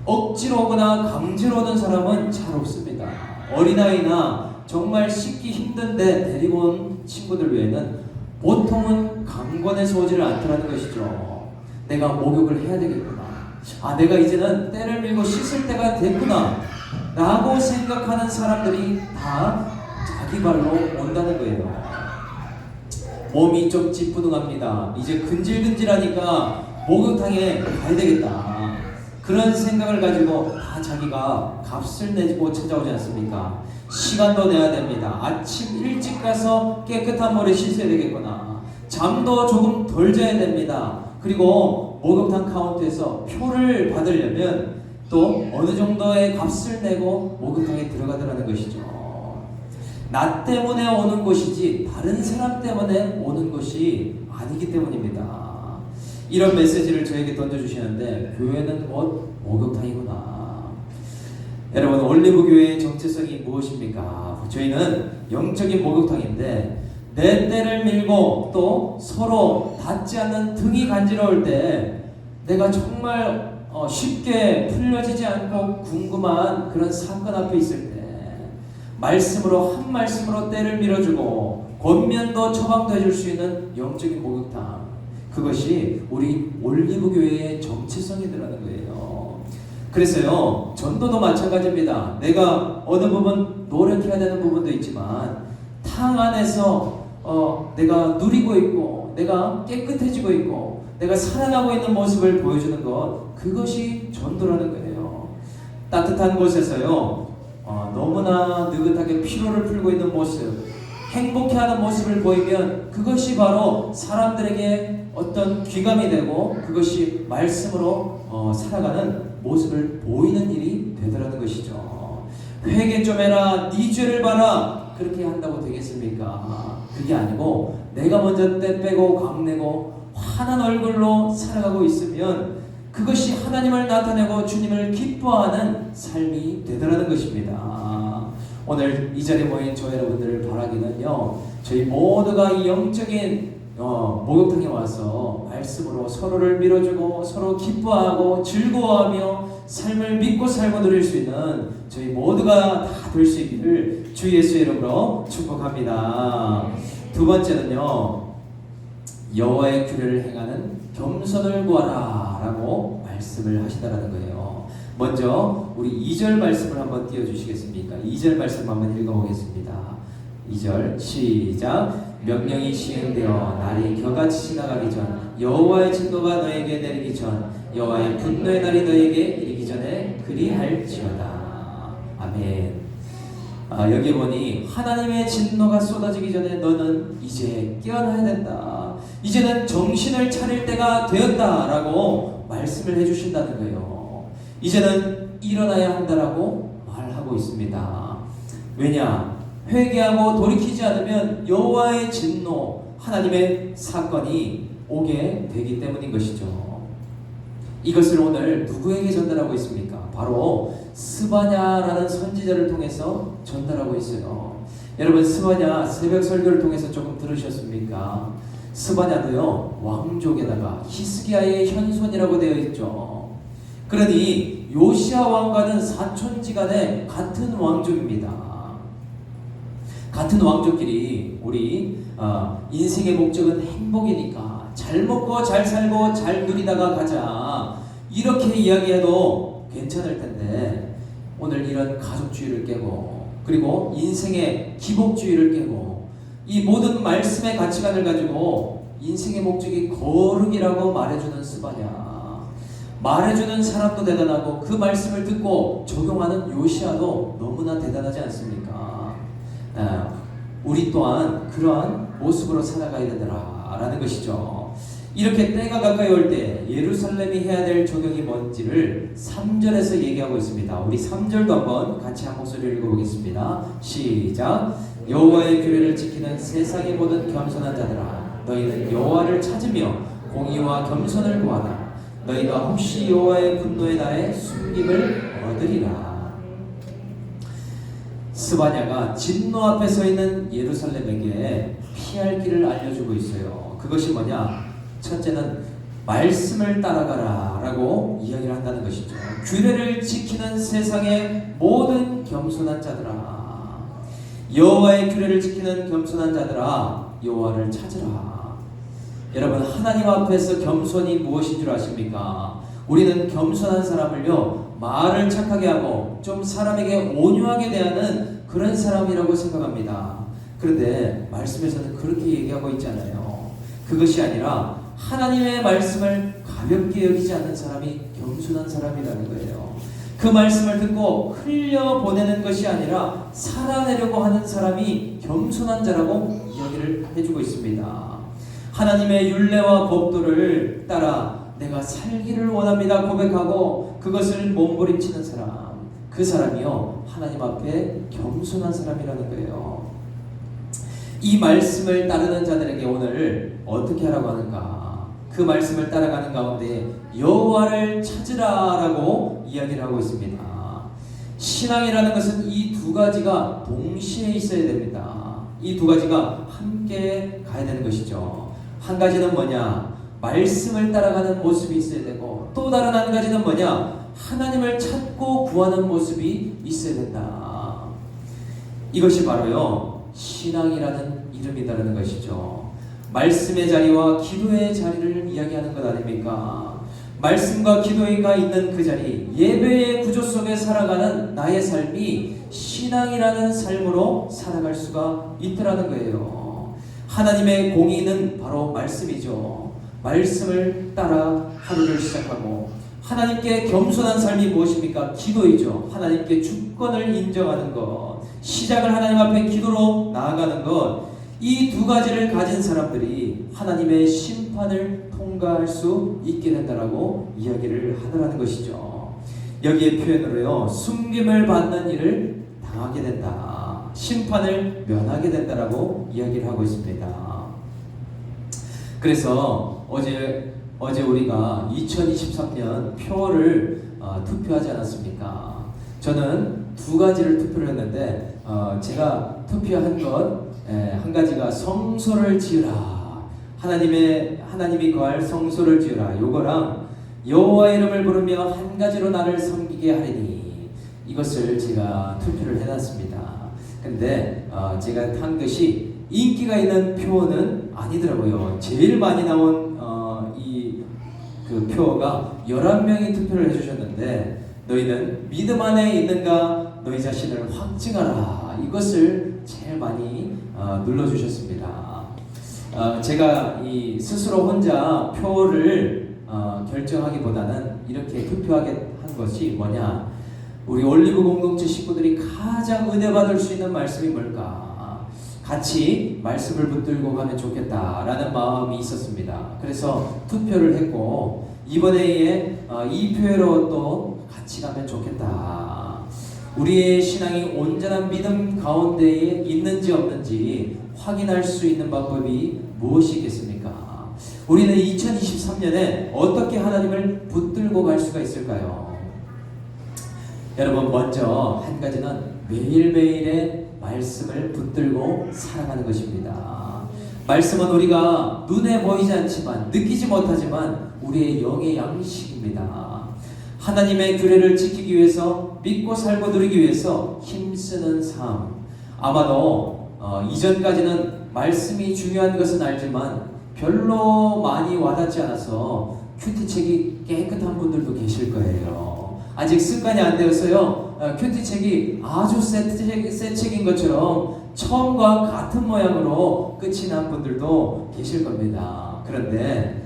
억지로 오거나 강제로 오는 사람은 잘 없습니다. 어린아이나 정말 씻기 힘든데 데리고 온 친구들 외에는 보통은 강권에서 오지를 않더라는 것이죠. 내가 목욕을 해야 되겠구나, 내가 이제는 때를 밀고 씻을 때가 됐구나 라고 생각하는 사람들이 다 자기 발로 온다는 거예요. 몸이 좀 찌뿌둥합니다. 이제 근질근질하니까 목욕탕에 가야 되겠다, 그런 생각을 가지고 다 자기가 값을 내고 찾아오지 않습니까? 시간도 내야 됩니다. 아침 일찍 가서 깨끗한 물에 씻어야 되겠구나, 잠도 조금 덜 자야 됩니다. 그리고 목욕탕 카운트에서 표를 받으려면 또 어느 정도의 값을 내고 목욕탕에 들어가더라는 것이죠. 나 때문에 오는 것이지 다른 사람 때문에 오는 것이 아니기 때문입니다. 이런 메시지를 저에게 던져주시는데 교회는 곧 목욕탕이구나. 여러분, 올리브교회의 정체성이 무엇입니까? 저희는 영적인 목욕탕인데 내 때를 밀고 또 서로 닿지 않는 등이 간지러울 때 내가 정말 쉽게 풀려지지 않고 궁금한 그런 사건 앞에 있을 때 말씀으로, 한 말씀으로 때를 밀어주고 권면도 처방도 해줄 수 있는 영적인 목욕탕, 그것이 우리 올리브교회의 정체성이더라는 거예요. 그래서요, 전도도 마찬가지입니다. 내가 어느 부분 노력해야 되는 부분도 있지만 탕 안에서 내가 누리고 있고 내가 깨끗해지고 있고 내가 살아가고 있는 모습을 보여주는 것, 그것이 전도라는 거예요. 따뜻한 곳에서요, 너무나 느긋하게 피로를 풀고 있는 모습, 행복해하는 모습을 보이면 그것이 바로 사람들에게 어떤 귀감이 되고 그것이 말씀으로 살아가는 모습을 보이는 일이 되더라는 것이죠. 회개 좀 해라, 네 죄를 봐라, 그렇게 한다고 되겠습니까? 그게 아니고 내가 먼저 때 빼고 광내고 환한 얼굴로 살아가고 있으면 그것이 하나님을 나타내고 주님을 기뻐하는 삶이 되더라는 것입니다. 오늘 이 자리에 모인 저 여러분들을 바라기는요, 저희 모두가 이 영적인 목욕탕에 와서 말씀으로 서로를 밀어주고 서로 기뻐하고 즐거워하며 삶을 믿고 살고 누릴 수 있는 저희 모두가 다 될 수 있기를 주 예수의 이름으로 축복합니다. 두 번째는요, 여호와의 규례를 행하는 겸손을 구하라 라고 말씀을 하신다는 거예요. 먼저 우리 2절 말씀을 한번 띄워주시겠습니까? 2절 말씀 한번 읽어보겠습니다. 2절 시작. 명령이 시행되어 날이 겨같이 지나가기 전, 여호와의 진노가 너에게 내리기 전, 여호와의 분노의 날이 너에게 이르기 전에 그리할지어다. 아멘. 여기 보니 하나님의 진노가 쏟아지기 전에 너는 이제 깨어나야 된다. 이제는 정신을 차릴 때가 되었다라고 말씀을 해주신다는 거예요. 이제는 일어나야 한다라고 말하고 있습니다. 왜냐? 회개하고 돌이키지 않으면 여호와의 진노, 하나님의 사건이 오게 되기 때문인 것이죠. 이것을 오늘 누구에게 전달하고 있습니까? 바로 스바냐라는 선지자를 통해서 전달하고 있어요. 여러분, 스바냐 새벽 설교를 통해서 조금 들으셨습니까? 스바냐도요, 왕족에다가 히스기야의 현손이라고 되어 있죠. 그러니 요시야 왕과는 사촌지간의 같은 왕족입니다. 같은 왕족끼리 우리 인생의 목적은 행복이니까 잘 먹고 잘 살고 잘 누리다가 가자, 이렇게 이야기해도 괜찮을 텐데, 오늘 이런 가족주의를 깨고 그리고 인생의 기복주의를 깨고 이 모든 말씀의 가치관을 가지고 인생의 목적이 거룩이라고 말해주는 스바냐, 말해주는 사람도 대단하고 그 말씀을 듣고 적용하는 요시야도 너무나 대단하지 않습니까? 우리 또한 그러한 모습으로 살아가야 된다라는 것이죠. 이렇게 때가 가까이 올 때 예루살렘이 해야 될 적용이 뭔지를 3절에서 얘기하고 있습니다. 우리 3절도 한번 같이 한 목소리를 읽어보겠습니다. 시작. 여호와의 규례를 지키는 세상의 모든 겸손한 자들아, 너희는 여호와를 찾으며 공의와 겸손을 구하라. 너희가 혹시 여호와의 분노에 다해 숨김을 얻으리라. 스바냐가 진노 앞에 서 있는 예루살렘에게 피할 길을 알려주고 있어요. 그것이 뭐냐? 첫째는 말씀을 따라가라 라고 이야기를 한다는 것이죠. 규례를 지키는 세상의 모든 겸손한 자들아, 여호와의 규례를 지키는 겸손한 자들아, 여호와를 찾으라. 여러분, 하나님 앞에서 겸손이 무엇인 줄 아십니까? 우리는 겸손한 사람을요, 말을 착하게 하고 좀 사람에게 온유하게 대하는 그런 사람이라고 생각합니다. 그런데 말씀에서는 그렇게 얘기하고 있잖아요. 그것이 아니라 하나님의 말씀을 가볍게 여기지 않는 사람이 겸손한 사람이라는 거예요. 그 말씀을 듣고 흘려보내는 것이 아니라 살아내려고 하는 사람이 겸손한 자라고 이야기를 해주고 있습니다. 하나님의 율례와 법도를 따라 내가 살기를 원합니다 고백하고 그것을 몸부림치는 사람, 그 사람이요, 하나님 앞에 겸손한 사람이라는 거예요. 이 말씀을 따르는 자들에게 오늘 어떻게 하라고 하는가? 그 말씀을 따라가는 가운데 여호와를 찾으라라고 이야기를 하고 있습니다. 신앙이라는 것은 이 두 가지가 동시에 있어야 됩니다. 이 두 가지가 함께 가야 되는 것이죠. 한 가지는 뭐냐? 말씀을 따라가는 모습이 있어야 되고, 또 다른 한 가지는 뭐냐? 하나님을 찾고 구하는 모습이 있어야 된다. 이것이 바로요, 신앙이라는 이름이라는 것이죠. 말씀의 자리와 기도의 자리를 이야기하는 것 아닙니까? 말씀과 기도가 있는 그 자리, 예배의 구조 속에 살아가는 나의 삶이 신앙이라는 삶으로 살아갈 수가 있더라는 거예요. 하나님의 공의는 바로 말씀이죠. 말씀을 따라 하루를 시작하고, 하나님께 겸손한 삶이 무엇입니까? 기도이죠. 하나님께 주권을 인정하는 것, 시작을 하나님 앞에 기도로 나아가는 것, 이 두 가지를 가진 사람들이 하나님의 심판을 통과할 수 있게 된다라고 이야기를 하더라는 것이죠. 여기에 표현으로요, 숨김을 받는 일을 당하게 된다, 심판을 면하게 된다라고 이야기를 하고 있습니다. 그래서 어제 우리가 2023년 표를 투표하지 않았습니까? 저는 두 가지를 투표를 했는데, 제가 투표한 것 한 가지가 성소를 지으라, 하나님이 거할 성소를 지으라. 요거랑 여호와의 이름을 부르며 한 가지로 나를 섬기게 하리니, 이것을 제가 투표를 해놨습니다. 근데 제가 한 것이 인기가 있는 표는 아니더라고요. 제일 많이 나온 그 표가 11명이 투표를 해주셨는데, 너희는 믿음 안에 있는가? 너희 자신을 확증하라. 이것을 제일 많이 눌러주셨습니다. 제가 스스로 혼자 표를 결정하기보다는 이렇게 투표하게 한 것이 뭐냐, 우리 올리브 공동체 식구들이 가장 은혜 받을 수 있는 말씀이 뭘까, 같이 말씀을 붙들고 가면 좋겠다라는 마음이 있었습니다. 그래서 투표를 했고, 이번에 이 표로 또 같이 가면 좋겠다. 우리의 신앙이 온전한 믿음 가운데에 있는지 없는지 확인할 수 있는 방법이 무엇이겠습니까? 우리는 2023년에 어떻게 하나님을 붙들고 갈 수가 있을까요? 여러분, 먼저 한 가지는 매일매일의 말씀을 붙들고 살아가는 것입니다. 말씀은 우리가 눈에 보이지 않지만, 느끼지 못하지만 우리의 영의 양식입니다. 하나님의 규례를 지키기 위해서, 믿고 살고 누리기 위해서 힘쓰는 삶. 아마도 이전까지는 말씀이 중요한 것은 알지만 별로 많이 와닿지 않아서 큐티책이 깨끗한 분들도 계실 거예요. 아직 습관이 안 되었어요. 큐티책이 아주 새 책인 것처럼 처음과 같은 모양으로 끝이 난 분들도 계실 겁니다. 그런데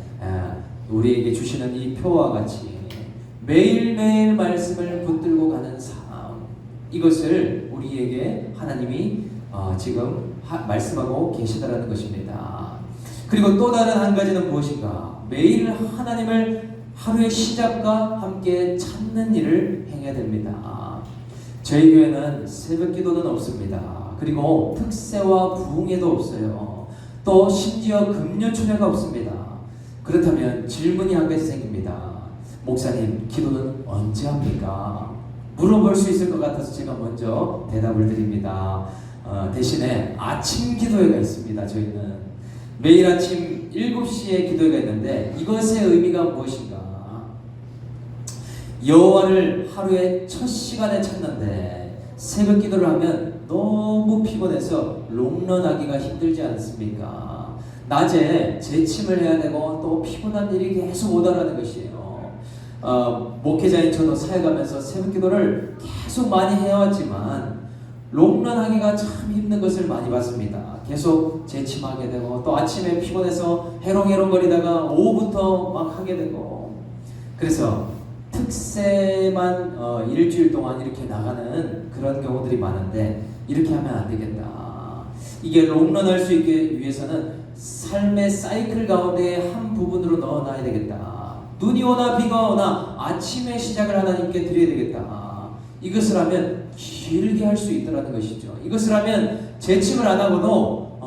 우리에게 주시는 이 표와 같이 매일매일 말씀을 붙들고 가는 삶, 이것을 우리에게 하나님이 지금 말씀하고 계시다라는 것입니다. 그리고 또 다른 한 가지는 무엇인가? 매일 하나님을 하루의 시작과 함께 찾는 일을 행해야 됩니다. 저희 교회는 새벽 기도는 없습니다. 그리고 특세와 부흥회도 없어요. 또 심지어 금요 초대가 없습니다. 그렇다면 질문이 한 가지 생깁니다. 목사님, 기도는 언제 합니까? 물어볼 수 있을 것 같아서 제가 먼저 대답을 드립니다. 대신에 아침 기도회가 있습니다. 저희는 매일 아침 7시에 기도회가 있는데, 이것의 의미가 무엇인가? 여호와를 하루의 첫 시간에 찾는데 새벽 기도를 하면 너무 피곤해서 롱런하기가 힘들지 않습니까? 낮에 재침을 해야 되고 또 피곤한 일이 계속 오더라는 것이에요. 목회자인 저도 사역하면서 새벽 기도를 계속 많이 해왔지만 롱런하기가 참 힘든 것을 많이 봤습니다. 계속 재침하게 되고, 또 아침에 피곤해서 해롱해롱거리다가 오후부터 막 하게 되고, 그래서 특세만 일주일 동안 이렇게 나가는 그런 경우들이 많은데, 이렇게 하면 안 되겠다. 이게 롱런할 수 있게 위해서는 삶의 사이클 가운데 한 부분으로 넣어놔야 되겠다. 눈이 오나 비가 오나 아침의 시작을 하나님께 드려야 되겠다. 이것을 하면 길게 할 수 있다는 것이죠. 이것을 하면 재침을 안 하고도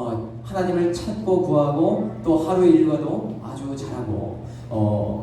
하나님을 찾고 구하고 또 하루의 일과도 아주 잘하고,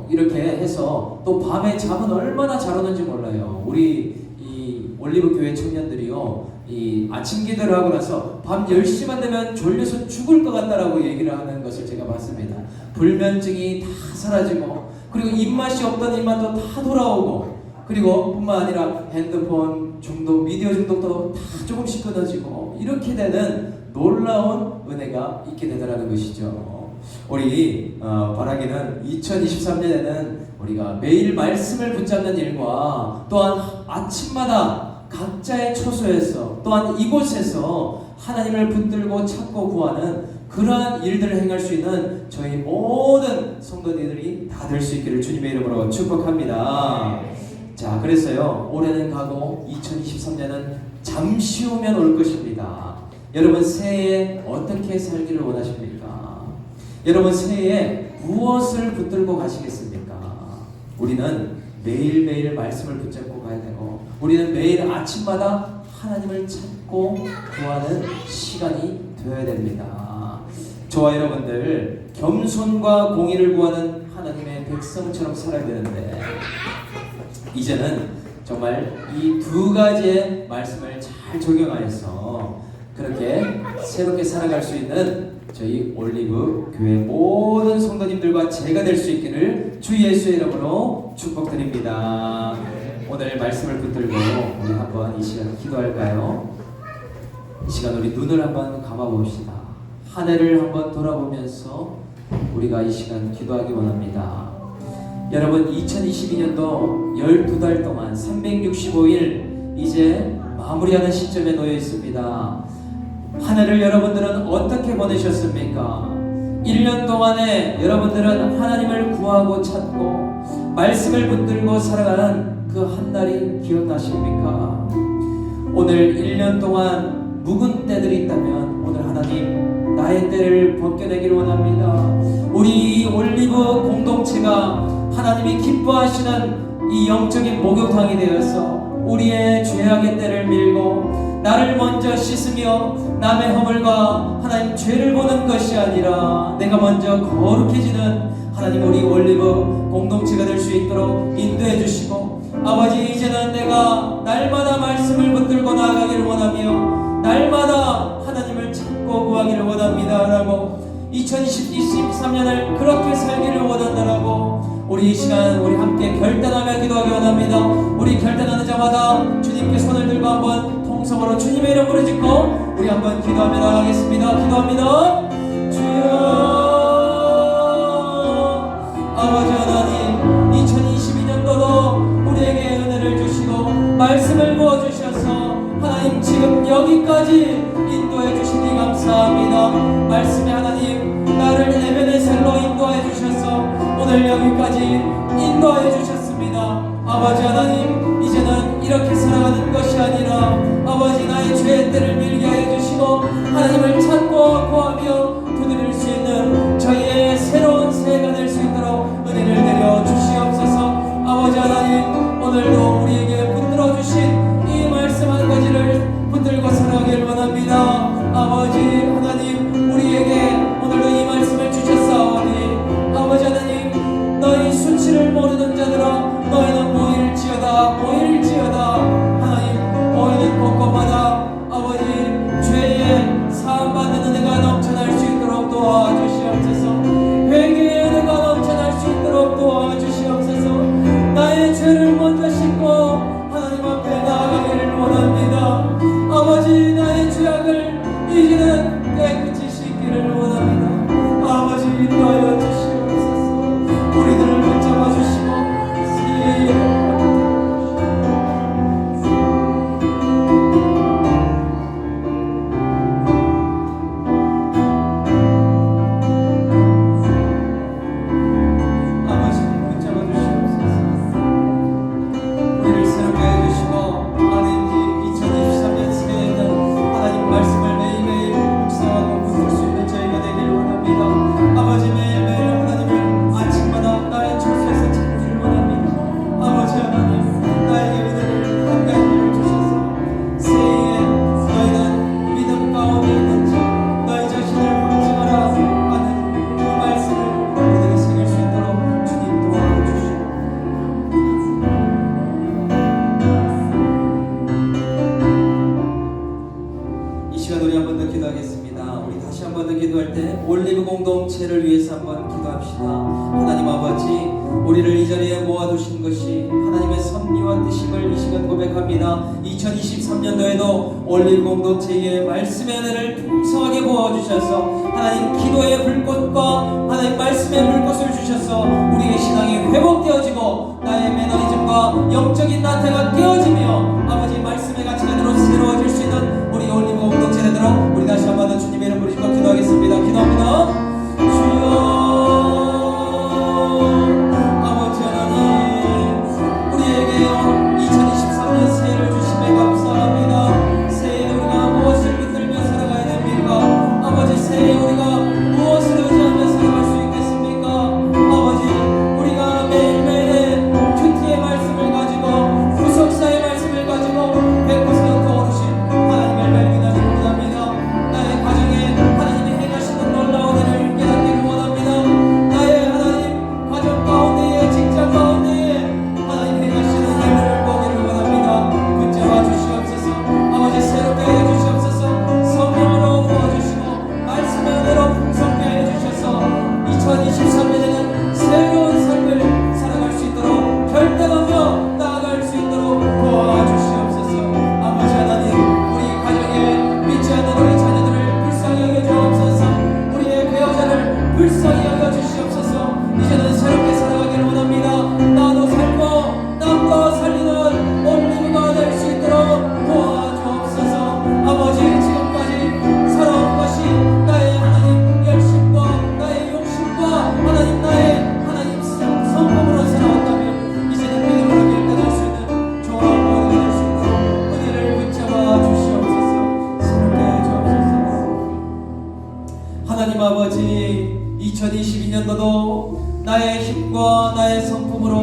이렇게 해서 또 밤에 잠은 얼마나 잘 오는지 몰라요. 우리 이 올리브 교회 청년들이요, 이 아침 기도를 하고 나서 밤 10시만 되면 졸려서 죽을 것 같다라고 얘기를 하는 것을 제가 봤습니다. 불면증이 다 사라지고, 그리고 입맛이 없던 입맛도 다 돌아오고, 그리고 뿐만 아니라 핸드폰 중독, 미디어 중독도 다 조금씩 끊어지고, 이렇게 되는 놀라운 은혜가 있게 되더라는 것이죠. 우리 바라기는 2023년에는 우리가 매일 말씀을 붙잡는 일과, 또한 아침마다 각자의 처소에서, 또한 이곳에서 하나님을 붙들고 찾고 구하는 그러한 일들을 행할 수 있는 저희 모든 성도님들이 다 될 수 있기를 주님의 이름으로 축복합니다. 자, 그래서요, 올해는 가고 2023년은 잠시 후면 올 것입니다. 여러분, 새해에 어떻게 살기를 원하십니까? 여러분, 새해에 무엇을 붙들고 가시겠습니까? 우리는 매일매일 말씀을 붙잡고 가야 되고, 우리는 매일 아침마다 하나님을 찾고 구하는 시간이 되어야 됩니다. 저와 여러분들, 겸손과 공의를 구하는 하나님의 백성처럼 살아야 되는데, 이제는 정말 이 두 가지의 말씀을 잘 적용하여서 그렇게 새롭게 살아갈 수 있는 저희 올리브 교회 모든 성도님들과 제가 될 수 있기를 주 예수의 이름으로 축복드립니다. 오늘 말씀을 붙들고 우리 한번 이 시간 기도할까요? 이 시간 우리 눈을 한번 감아봅시다. 한 해를 한번 돌아보면서 우리가 이 시간 기도하기 원합니다. 여러분, 2022년도 12달 동안 365일 이제 마무리하는 시점에 놓여 있습니다. 한 해를 여러분들은 어떻게 보내셨습니까? 1년 동안에 여러분들은 하나님을 구하고 찾고 말씀을 붙들고 살아가는 그 한 달이 기억나십니까? 오늘 1년 동안 묵은 때들이 있다면 오늘 하나님 나의 때를 벗겨내기를 원합니다. 우리 올리브 공동체가 하나님이 기뻐하시는 이 영적인 목욕탕이 되어서 우리의 죄악의 때를 밀고 나를 먼저 씻으며 남의 허물과 하나님 죄를 보는 것이 아니라 내가 먼저 거룩해지는 하나님 우리 올리브 공동체가 될 수 있도록 인도해 주시고, 아버지 이제는 내가 날마다 말씀을 붙들고 나아가기를 원하며 날마다 하나님을 찾고 구하기를 원합니다 라고 2023년을 그렇게 살기를 원한다라고 우리 이 시간 우리 함께 결단하며 기도하기 원합니다. 우리 결단하는 자마다 주님께 손을 들고 한번 통성으로 주님의 이름 부르짖고 우리 한번 기도하며 나가겠습니다. 기도합니다. 주여 아버지 하나님, 2022년도도 우리에게 은혜를 주시고 말씀을 부어주셔서 하나님 지금 여기까지 인도해 주시니 감사합니다. 말씀의 하나님, 나를 에베네셀로 인도해 주셔서 오늘 여기까지 인도해 주셨습니다. 아버지 하나님, 이제는 이렇게 살아가는 것이 아니라 아버지 나의 죄의 때를 밀게 해 주시고 하나님을 찾고 구하며 두드릴 수 있는 저희의 새로운 새해가 될 수 있도록 은혜를 내려 주시옵소서. 아버지 하나님, 오늘도 우리에게 붙들어 주신 이 말씀 한 가지를 붙들고 살아가길 원합니다. 아버지 하나님, 우리에게 오늘도 이 말씀을 주셨사오니 아버지 하나님, 너희 수치를 모르는 자들아 너희는 모일지어다. 하나님, 모이는 곳곳마다 아버지 죄의 사함받는 은혜가 넘쳐날 수 있도록 도와주시옵소서. 회개의 은혜가 넘쳐날 수 있도록 도와주시옵소서. 나의 죄를 먼저 씻고 하나님 앞에 나아가기를 원합니다. 아버지, 나의 죄악을 이제는 깨끗이 씻기를 원합니다. 아버지, 인도하여 주시옵소서. 우리들을 붙잡아 주시고 올리브 공동체를 위해서 한번 기도합시다. 하나님 아버지, 우리를 이 자리에 모아두신 것이 하나님의 섭리와 뜻임을 이 시간 고백합니다. 2023년도에도 올리브 공동체의 말씀의 은혜를 풍성하게 부어주셔서 하나님 기도의 불꽃과 하나님 말씀의 불꽃을 주셔서 우리의 신앙이 회복되어지고 나의 매너리즘과 영적인 나태가 깨어지며 아버지 말씀의 가치관으로 새로워질 수 있는 우리 올리브 공동체 되도록 우리 다시 한번 주님의 이름 부르시고 기도하겠습니다. 기도합니다. 주여 아버지 하나님, 우리에게 2023년 새해를 주심에 감사합니다. 새해 우리가 무엇을 붙들며 살아가야 됩니까? 아버지, 새해 우리가 무엇을 의지하며 살아갈 수 있겠습니까? 아버지, 우리가 매일매일의 큐티의 말씀을 가지고 구속사의 말씀을 가지고 100% 어르신 하나님의 아버지 2022년도도 나의 힘과 나의 성품으로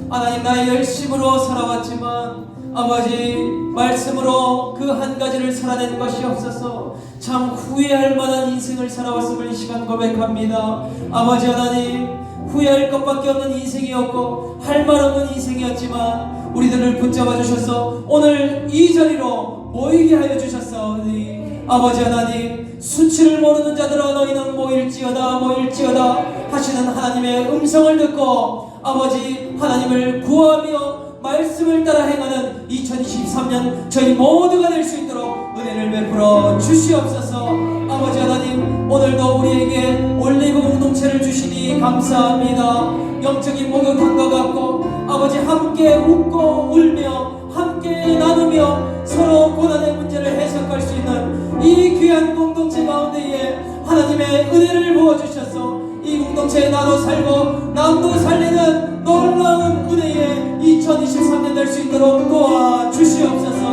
하나님 나의 열심으로 살아왔지만 아버지 말씀으로 그 한 가지를 살아낸 것이 없어서 참 후회할 만한 인생을 살아왔음을 이 시간 고백합니다. 아버지 하나님 후회할 것밖에 없는 인생이었고 할 말 없는 인생이었지만 우리들을 붙잡아 주셔서 오늘 이 자리로 모이게 하여 주셨사오니 아버지 하나님 수치를 모르는 자들아 너희는 모일지어다 하시는 하나님의 음성을 듣고 아버지 하나님을 구하며 말씀을 따라 행하는 2023년 저희 모두가 될 수 있도록 은혜를 베풀어 주시옵소서. 아버지 하나님 오늘도 우리에게 올리브 공동체를 주시니 감사합니다. 영적인 목욕탕과 같고 아버지 함께 웃고 울며 함께 나누며 서로 고난의 문제를 해석할 수 있는 이 귀한 공동체 가운데에 하나님의 은혜를 부어주셔서 이 공동체에 나도 살고 남도 살리는 놀라운 은혜에 2023년 될 수 있도록 도와주시옵소서.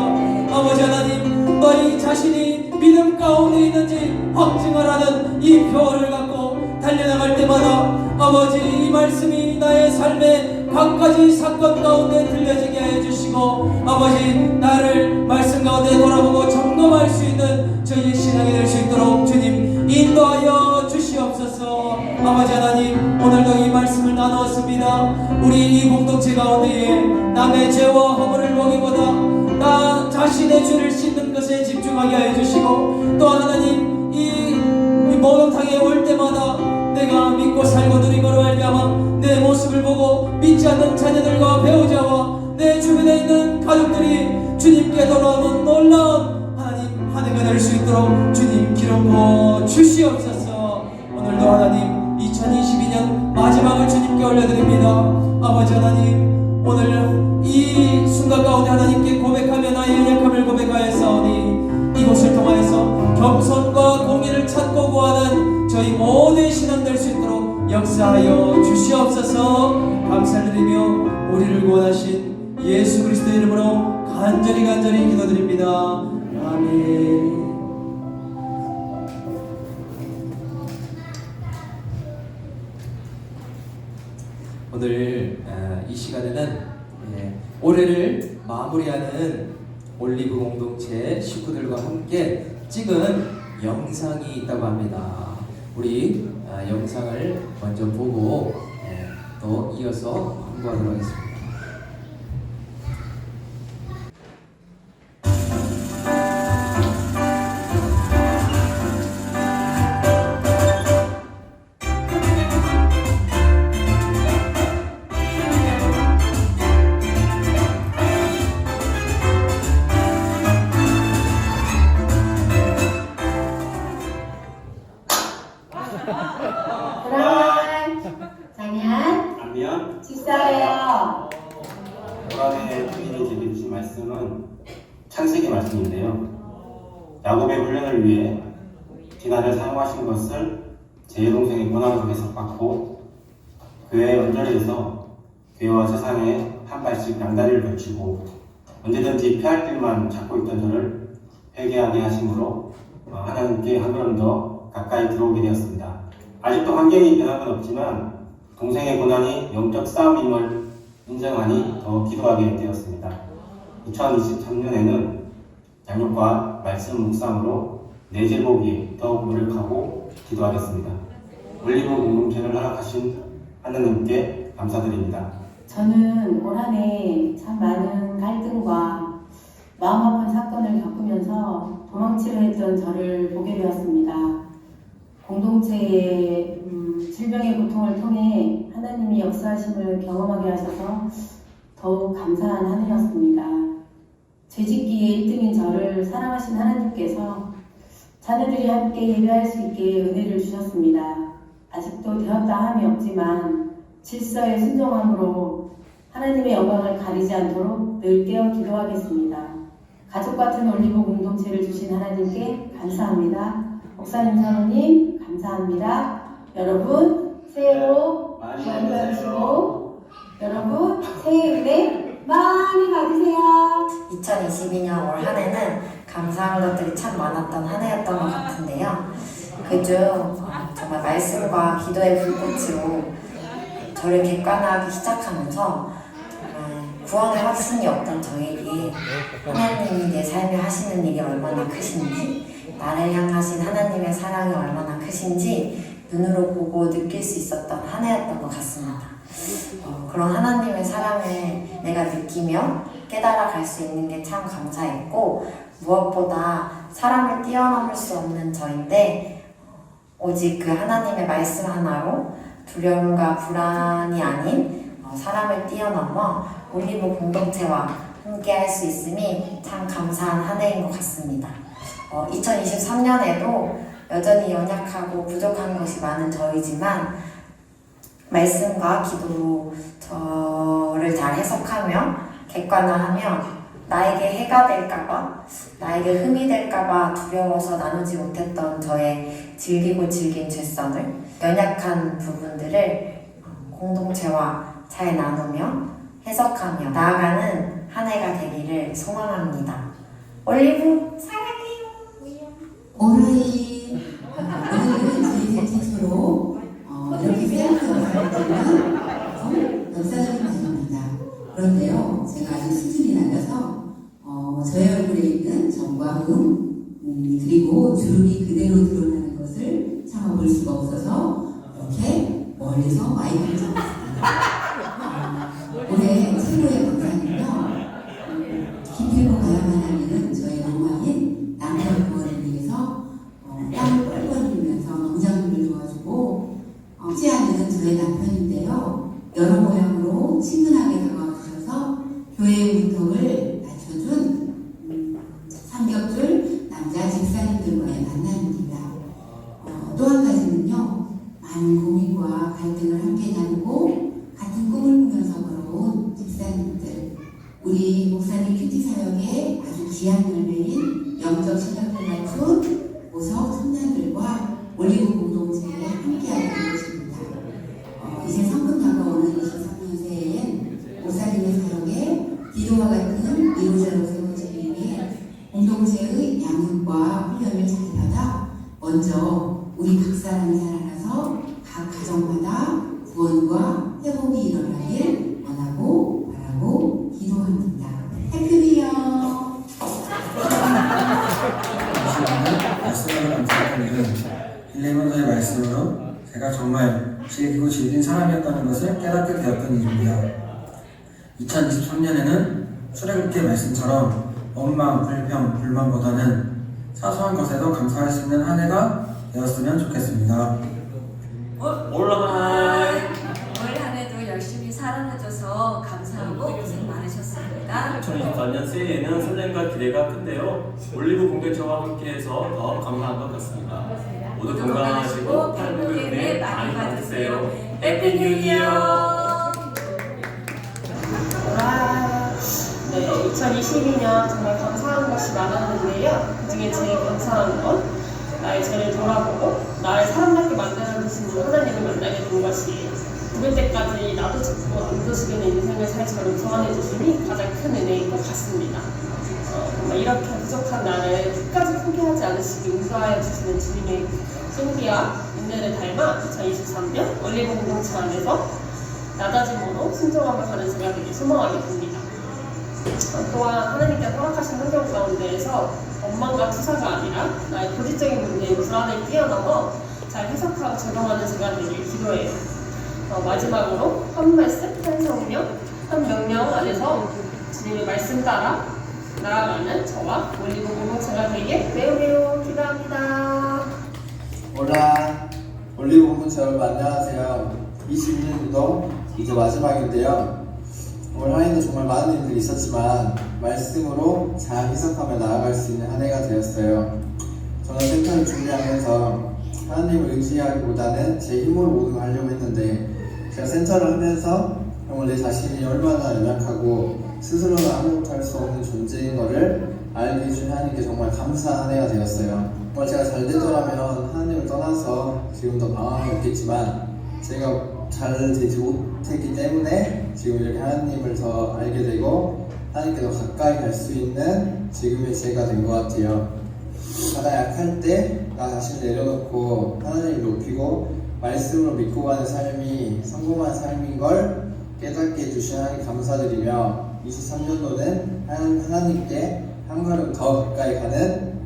아버지 하나님 너희 자신이 믿음 가운데 있는지 확증하라는 이 표어를 갖고 달려나갈 때마다 아버지 이 말씀이 나의 삶의 각가지 사건 가운데 들려지게 해주시고 아버지 나를 말씀 가운데 돌아보고 점검할 수 있는 저희의 신앙이 될 수 있도록 주님 인도하여 주시옵소서. 아버지 하나님 오늘도 이 말씀을 나누었습니다. 우리 이 공동체 가운데에 남의 죄와 허물을 보기보다 나 자신의 죄를 씻는 것에 집중하게 하여 주시고 또한 하나님 이 목욕탕에 올 때마다 내가 믿고 살고 누리고로 말미암아 내 모습을 보고 믿지 않는 자녀들과 배우자와 내 주변에 있는 가족들이 주님께 돌아오는 놀라운 하나님 한 해가 될 수 있도록 주님 기름 부어 주시옵소서. 오늘도 하나님 2022년 마지막을 주님께 올려드립니다. 아버지 하나님 오늘 이 순간 가운데 하나님께 고백하며 나의 연약함을 고백하였사오니 이곳을 통하여서 겸손과 공의를 찾고 구하는 저희 모두의 신앙 될 수 있도록 역사하여 주시옵소서. 감사를 드리며 우리를 구원하신 예수 그리스도의 이름으로 간절히 기도드립니다. 아멘. 오늘 이 시간에는 올해를 마무리하는 올리브 공동체 식구들과 함께 찍은 영상이 있다고 합니다. 우리 영상을 먼저 보고 또 이어서 공부하도록 하겠습니다. 안녕. 집사예요. 오라의 주님이 제게 주신 말씀은 창세기 말씀인데요. 야곱의 훈련을 위해 디나를 사용하신 것을 제 동생의 고난으로 해석받고 그의 언저리에서 교회와 세상에 한 발씩 양다리를 걸치고 언제든지 피할 길만 찾고 있던 저를 회개하게 하심으로 하나님께 한 걸음 더 가까이 들어오게 되었습니다. 아직도 환경이 변한 건 없지만 동생의 고난이 영적 싸움임을 인정하니 더 기도하게 되었습니다. 2023년에는 양육과 말씀 묵상으로 내제복이 더욱 노력하고 기도하겠습니다. 올리브 공동체를 허락하신 하나님께 감사드립니다. 저는 올 한 해 참 많은 갈등과 마음 아픈 사건을 겪으면서 도망치려 했던 저를 보게 되었습니다. 공동체의 질병의 고통을 통해 하나님이 역사하심을 경험하게 하셔서 더욱 감사한 한 해였습니다. 죄짓기에 1등인 저를 사랑하신 하나님께서 자녀들이 함께 예배할 수 있게 은혜를 주셨습니다. 아직도 되었다 함이 없지만 질서의 순종함으로 하나님의 영광을 가리지 않도록 늘 깨어 기도하겠습니다. 가족 같은 올리브 공동체를 주신 하나님께 감사합니다. 목사님, 사모님 감사합니다. 여러분 새해 복 많이 받으시고 여러분 새해 은혜 많이 받으세요. 2022년 올 한 해는 감사할 것들이 참 많았던 한 해였던 것 같은데요. 그중 정말 말씀과 기도의 불꽃으로 저를 객관화하기 시작하면서 정말 구원의 확신이 없던 저에게 하나님이 내 삶에 하시는 일이 얼마나 크신지, 나를 향하신 하나님의 사랑이 얼마나 크신지 눈으로 보고 느낄 수 있었던 한 해였던 것 같습니다. 그런 하나님의 사랑을 내가 느끼며 깨달아 갈 수 있는 게 참 감사했고, 무엇보다 사람을 뛰어넘을 수 없는 저인데 오직 그 하나님의 말씀 하나로 두려움과 불안이 아닌 사람을 뛰어넘어 올리브 공동체와 함께 할 수 있음이 참 감사한 한 해인 것 같습니다. 2023년에도 여전히 연약하고 부족한 것이 많은 저이지만 말씀과 기도로 저를 잘 해석하며 객관화하며 나에게 해가 될까봐, 나에게 흠이 될까봐 두려워서 나누지 못했던 저의 질기고 질긴 죄성을, 연약한 부분들을 공동체와 잘 나누며 해석하며 나아가는 한 해가 되기를 소망합니다. 올리브 사랑해요. 오라이 오늘은 저희 최초로 이렇게 세안을 하는 역사적인 날입니다. 그런데요, 제가 아직 수준이 낮아서 저의 얼굴에 있는 점과 그리고 주름이 그대로 드러나는 것을 참아 볼 수가 없어서 이렇게 멀리서 마이크를 잡았습니다. 올해 최고의 감사는요, 기필코 가야만 할 일은 저희 엄마인 남편 구원을 위해서 땀을 뻘뻘 흘리면서 농작물을 도와주고 쉽지 않은 저의 남편인데요, 여러 모양으로 친근하게 다가와주셔서 교회의 문턱을 낮춰준 삼겹줄 남자 집사님들과의 만남입니다. 또 한 가지는요, 많은 고민과 갈등을 함께 나누고 같은 꿈을 꾸면서 걸어온 집사님들, 우리 목사님 큐티 사역에 아주 귀한 열매인 영적 실력을 갖춘 보석 청년들과 올리브 공동체에 함께하게 되었습니다. 이제 성금 다가오는 23년새엔 목사님의 사역에 기도와 같은 이루자로 세워지기 위해 공동체의 양육과 훈련을 잘 받아 먼저 우리 각 사람이 살아나서 각 가정마다 구원과 회복이 일어나길 원하고 바라고 기도합니다. 해피 뉴 이어. 말씀을 감사하는 일은 빌레몬서의 말씀으로 제가 정말 질기고 질긴 사람이었다는 것을 깨닫게 되었던 일입니다. 2023년에는 출애굽기 말씀처럼 원망, 불평, 불만보다는 사소한 것에도 감사할 수 있는 한 해가 되었으면 좋겠습니다. 올 한 해도 열심히 사랑해줘서 감사하고 고생 많으셨습니다. 2024년 새해에는 설렘과 기대가 큰데요. 올리브 공동체와 함께해서 더 감사한 것 같습니다. 모두 건강하시고 행복의 은혜 많이 받으세요. 해피 뉴 이어! 네, 2022년 정말 감사한 것이 많았는데요. 그중에 제일 감사한 건 나의 죄를 돌아보고 나를 사람답게 만들어주시는 하나님을 만나게 된 것이 죽을 때까지 나도 죽고 남도 죽이는 인생을 살 저를 구원해 주시니 가장 큰 은혜인 것 같습니다. 정말 이렇게 부족한 나를 끝까지 포기하지 않으시기 인도하여 주시는 주님의 신비와 인내를 닮아 2023년 올리브 공동체 안에서 나다짐으로 순종하며 가는 제가 되게 소망하게 됩니다. 또한 하나님께 허락하신 환경 가운데에서 원망과 투사가 아니라 나의 고질적인 문제의 불안을 뛰어넘어 잘 해석하고 적용하는 제가 되길 기도해요. 마지막으로 한 말씀, 한 성명, 한 명령 안에서 주님의 말씀 따라 나아가는 저와 올리브 공동체가 되길 매우 기도합니다. 올라 올리브 공동체 여러분 안녕하세요. 22년도 이제 마지막인데요. 올 한해도 정말 많은 일들이 있었지만 말씀으로 잘 해석하며 나아갈 수 있는 한 해가 되었어요. 저는 센터를 준비하면서 하나님을 의지하기보다는 제 힘으로 모든 걸 하려고 했는데 제가 센터를 하면서 정말 내 자신이 얼마나 연약하고 스스로는 아무것도 할 수 없는 존재인 것을 알게 해준 하나님께 정말 감사한 한 해가 되었어요. 정말 제가 잘 되더라면 하나님을 떠나서 지금 더 방황이 없겠지만 제가 잘 되지 못했기 때문에 지금 이렇게 하나님을 더 알게 되고 하나님께 더 가까이 갈 수 있는 지금의 제가 된 것 같아요. 내가 약할 때 나 자신을 내려놓고 하나님을 높이고 말씀으로 믿고 가는 삶이 성공한 삶인 걸 깨닫게 해주신 하나님 감사드리며 23년도는 하나님께 한 걸음 더 가까이 가는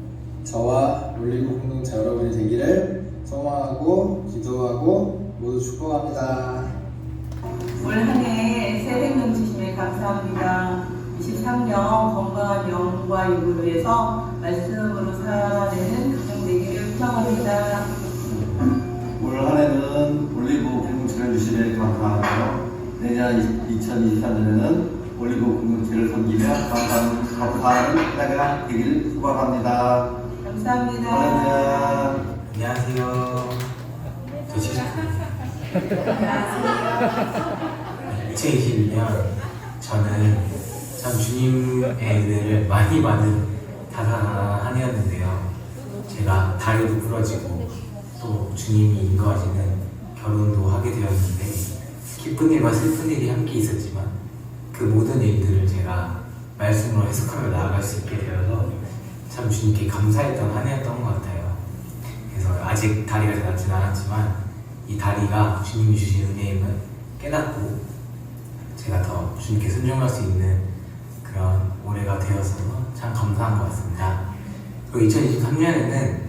저와 올리브 공동체 여러분이 되기를 소망하고 기도하고 모두 축복합니다. 올 한해 새 생명 주심에 감사합니다. 23년 건강한 영과 육을 위해서 말씀으로 살아내는 가정 되기를 소망합니다. 올 한해는 올리브 공동체를 주시에 감사하며 내년 2023년에는 올리브 공동체를 섬기며 감사하는 해가 되기를 소망합니다. 감사합니다. 안녕하세요. 안녕하세요. 2021년 저는 참 주님의 은혜를 많이 받은 한 해였는데요. 제가 다리도 부러지고 또 주님이 인도하시는 결혼도 하게 되었는데 기쁜 일과 슬픈 일이 함께 있었지만 그 모든 일들을 제가 말씀으로 해석하며 나아갈 수 있게 되어서 참 주님께 감사했던 한 해였던 것 같아요. 그래서 아직 다리가 잘 낫진 않았지만 이 다리가 주님이 주신 은혜임을 깨닫고 제가 더 주님께 순종할 수 있는 그런 올해가 되어서 참 감사한 것 같습니다. 그리고 2023년에는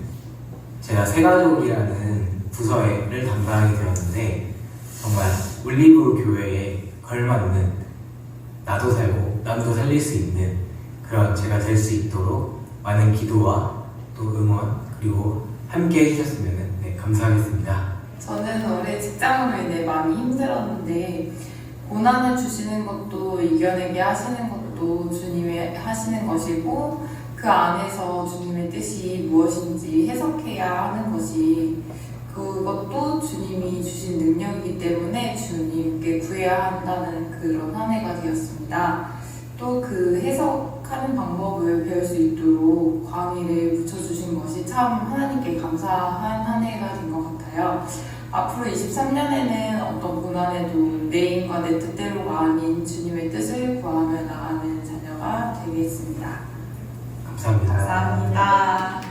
제가 새가족이라는 부서를 담당하게 되었는데 정말 올리브 교회에 걸맞는 나도 살고 남도 살릴 수 있는 그런 제가 될 수 있도록 많은 기도와 또 응원 그리고 함께 해주셨으면 감사하겠습니다. 저는 올해 직장으로 인해 많이 힘들었는데 고난을 주시는 것도 이겨내게 하시는 것도 주님이 하시는 것이고 그 안에서 주님의 뜻이 무엇인지 해석해야 하는 것이 그것도 주님이 주신 능력이기 때문에 주님께 구해야 한다는 그런 한 해가 되었습니다. 또 그 해석하는 방법을 배울 수 있도록 광의를 붙여주신 것이 참 하나님께 감사한 한 해가 된 것 같아요. 앞으로 23년에는 어떤 고난에도 내 힘과 내 뜻대로가 아닌 주님의 뜻을 구하며 나가는 자녀가 되겠습니다. 감사합니다. 감사합니다.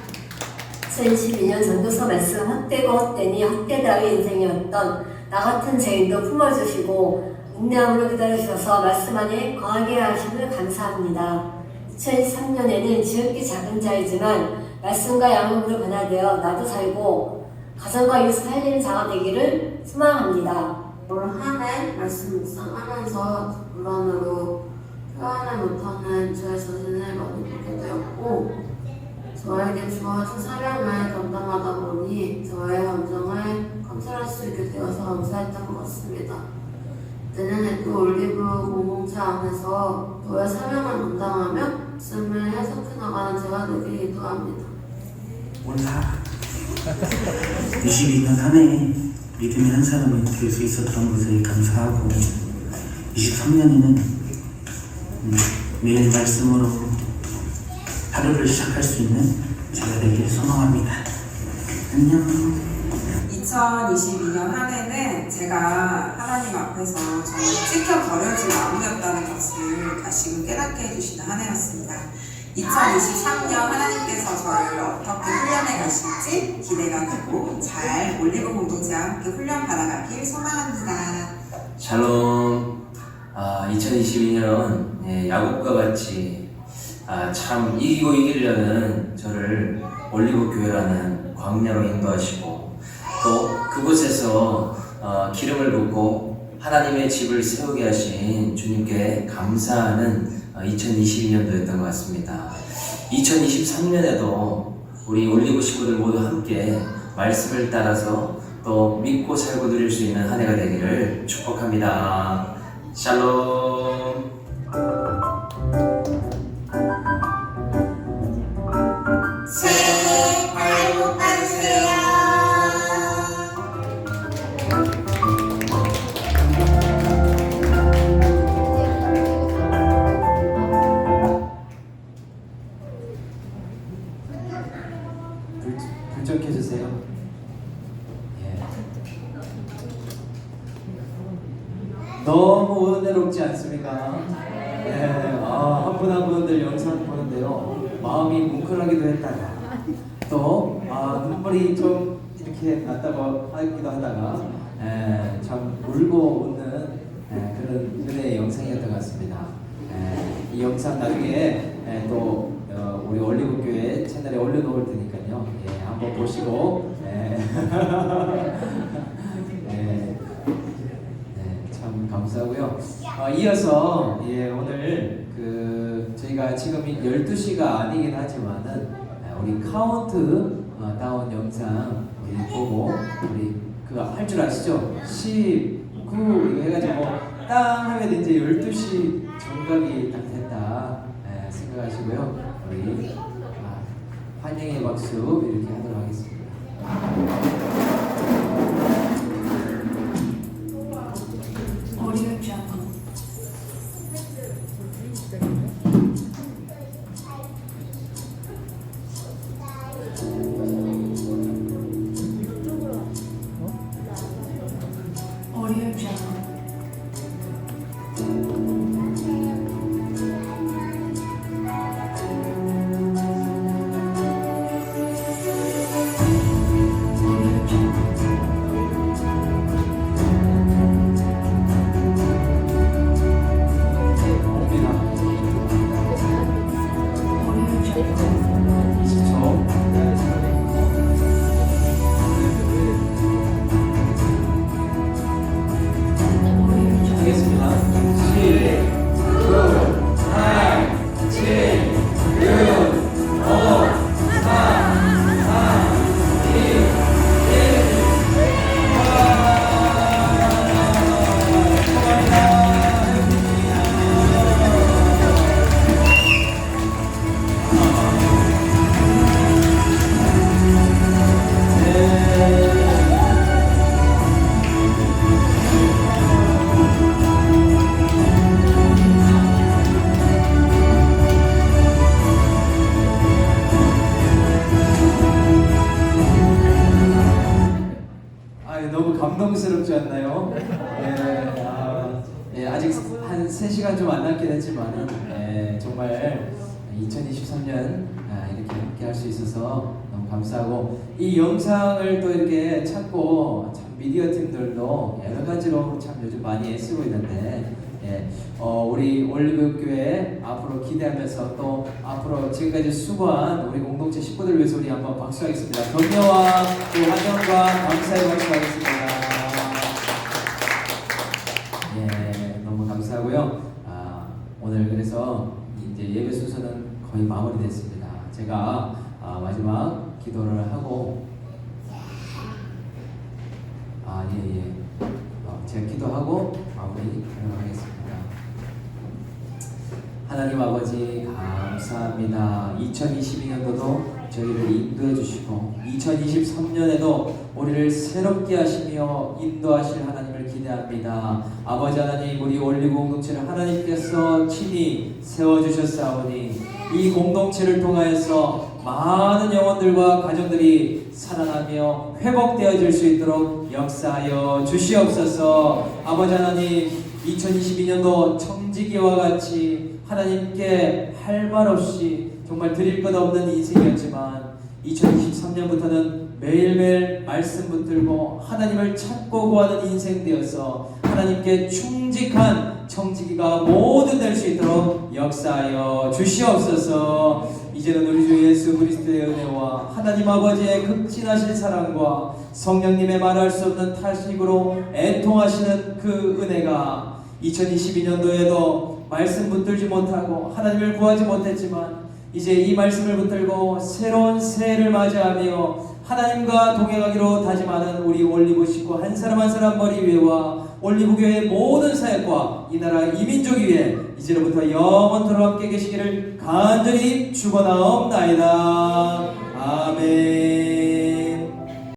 2022년 전도서 말씀 헛되고 헛되니 헛되다의 인생이었던 나 같은 죄인도 품어주시고 인내함으로 기다려주셔서 말씀 안에 거하게 하심을 감사합니다. 2023년에는 지극히 작은 자이지만 말씀과 양육으로 변화되어 나도 살고 가정과 이웃을 살리는 자가 되기를 소망합니다. 올 한 해 말씀 묵상하면서 물론으로 표현을 못하는 저의 자신을 많이 보게 되었고 저에게 주어진 사명을 감당하다 보니 저의 감정을 컨트롤할 수 있게 되어서 감사했던 것 같습니다. 내년에도 올리브 공동체 안에서 저의 사명을 감당하며 말씀을 해석해 나가는 제가 되길 기도합니다. 올라 22년 한 해 믿음의 한 사람이 될 수 있었던 것에 감사하고 23년에는 매일 말씀으로 하루를 시작할 수 있는 제가 되길 소망합니다. 안녕. 2022년 한 해는 제가 하나님 앞에서 정말 찢겨 버려진 마음이었다는 것을 다시금 깨닫게 해주시는 한 해였습니다. 2023년 하나님께서 저를 어떻게 훈련해 가실지 기대가 되고 잘 올리브 공동체와 함께 훈련 받아가길 소망합니다. 샬롬. 2022년 야곱과 같이 참 이기고 이기려는 저를 올리브 교회라는 광야로 인도하시고 또 그곳에서 기름을 붓고 하나님의 집을 세우게 하신 주님께 감사하는 2022년도였던 것 같습니다. 2023년에도 우리 올리브 식구들 모두 함께 말씀을 따라서 또 믿고 살고 누릴 수 있는 한 해가 되기를 축복합니다. 샬롬. 새해 복 받으세요. 불 좀 켜주세요. 너무 은혜롭지 않습니까? 한 분 한 분들 영상 보는데요 마음이 뭉클하기도 했다가 또 눈물이 좀 이렇게 났다고 하기도 하다가 참 울고 웃는 그런 은혜의 영상이었던 것 같습니다. 이 영상 나중에 또 우리 올리브교회 채널에 올려놓을 테니까요. 한번 보시고 참 감사하고요. 이어서 오늘 저희가 지금 12시가 아니긴 하지만은 우리 카운트 다운 영상 우리 보고 우리 그거 할 줄 아시죠? 19 이거 해가지고 땅 하면 이제 12시 정각이 딱 됐다 생각하시고요. 우리 환영의 박수 이렇게 하도록 하겠습니다. 어리지 않고 어리지 않고 너무 감동스럽지 않나요? 아직 한 3시간 좀 안 남긴 했지만 정말 2023년 이렇게 함께 할 수 있어서 너무 감사하고 이 영상을 또 이렇게 찾고 참 미디어 팀들도 여러 가지로 참 요즘 많이 애쓰고 있는데 우리 올리브교회 앞으로 기대하면서 또 앞으로 지금까지 수고한 우리 공동체 식구들 위해서 우리 한번 박수하겠습니다. 격려와 또 환영과 감사의 박수하겠습니다. 너무 감사하고요. 오늘 그래서 이제 예배 순서는 거의 마무리됐습니다. 제가 마지막 기도를 하고 제가 기도하고 마무리하도록 하겠습니다. 하나님 아버지 감사합니다. 2022년도도 저희를 인도해 주시고 2023년에도 우리를 새롭게 하시며 인도하실 하나님을 기대합니다. 아버지 하나님, 우리 올리브 공동체를 하나님께서 친히 세워주셨사오니 이 공동체를 통하여서 많은 영혼들과 가정들이 살아나며 회복되어질 수 있도록 역사하여 주시옵소서. 아버지 하나님, 2022년도 청지기와 같이 하나님께 할 말 없이 정말 드릴 것 없는 인생이었지만 2023년부터는 매일매일 말씀 붙들고 하나님을 찾고 구하는 인생 되어서 하나님께 충직한 청지기가 모두 될 수 있도록 역사하여 주시옵소서. 이제는 우리 주 예수 그리스도의 은혜와 하나님 아버지의 극진하신 사랑과 성령님의 말할 수 없는 탄식으로 애통하시는 그 은혜가 2022년도에도 말씀 붙들지 못하고 하나님을 구하지 못했지만 이제 이 말씀을 붙들고 새로운 새해를 맞이하며 하나님과 동행하기로 다짐하는 우리 올리브 식구 한 사람 한 사람 머리 위에와 올리브교회의 모든 사역과 이 나라 이 민족 위에 이제로부터 영원토록 함께 계시기를 간절히 축원하옵나이다. 아멘.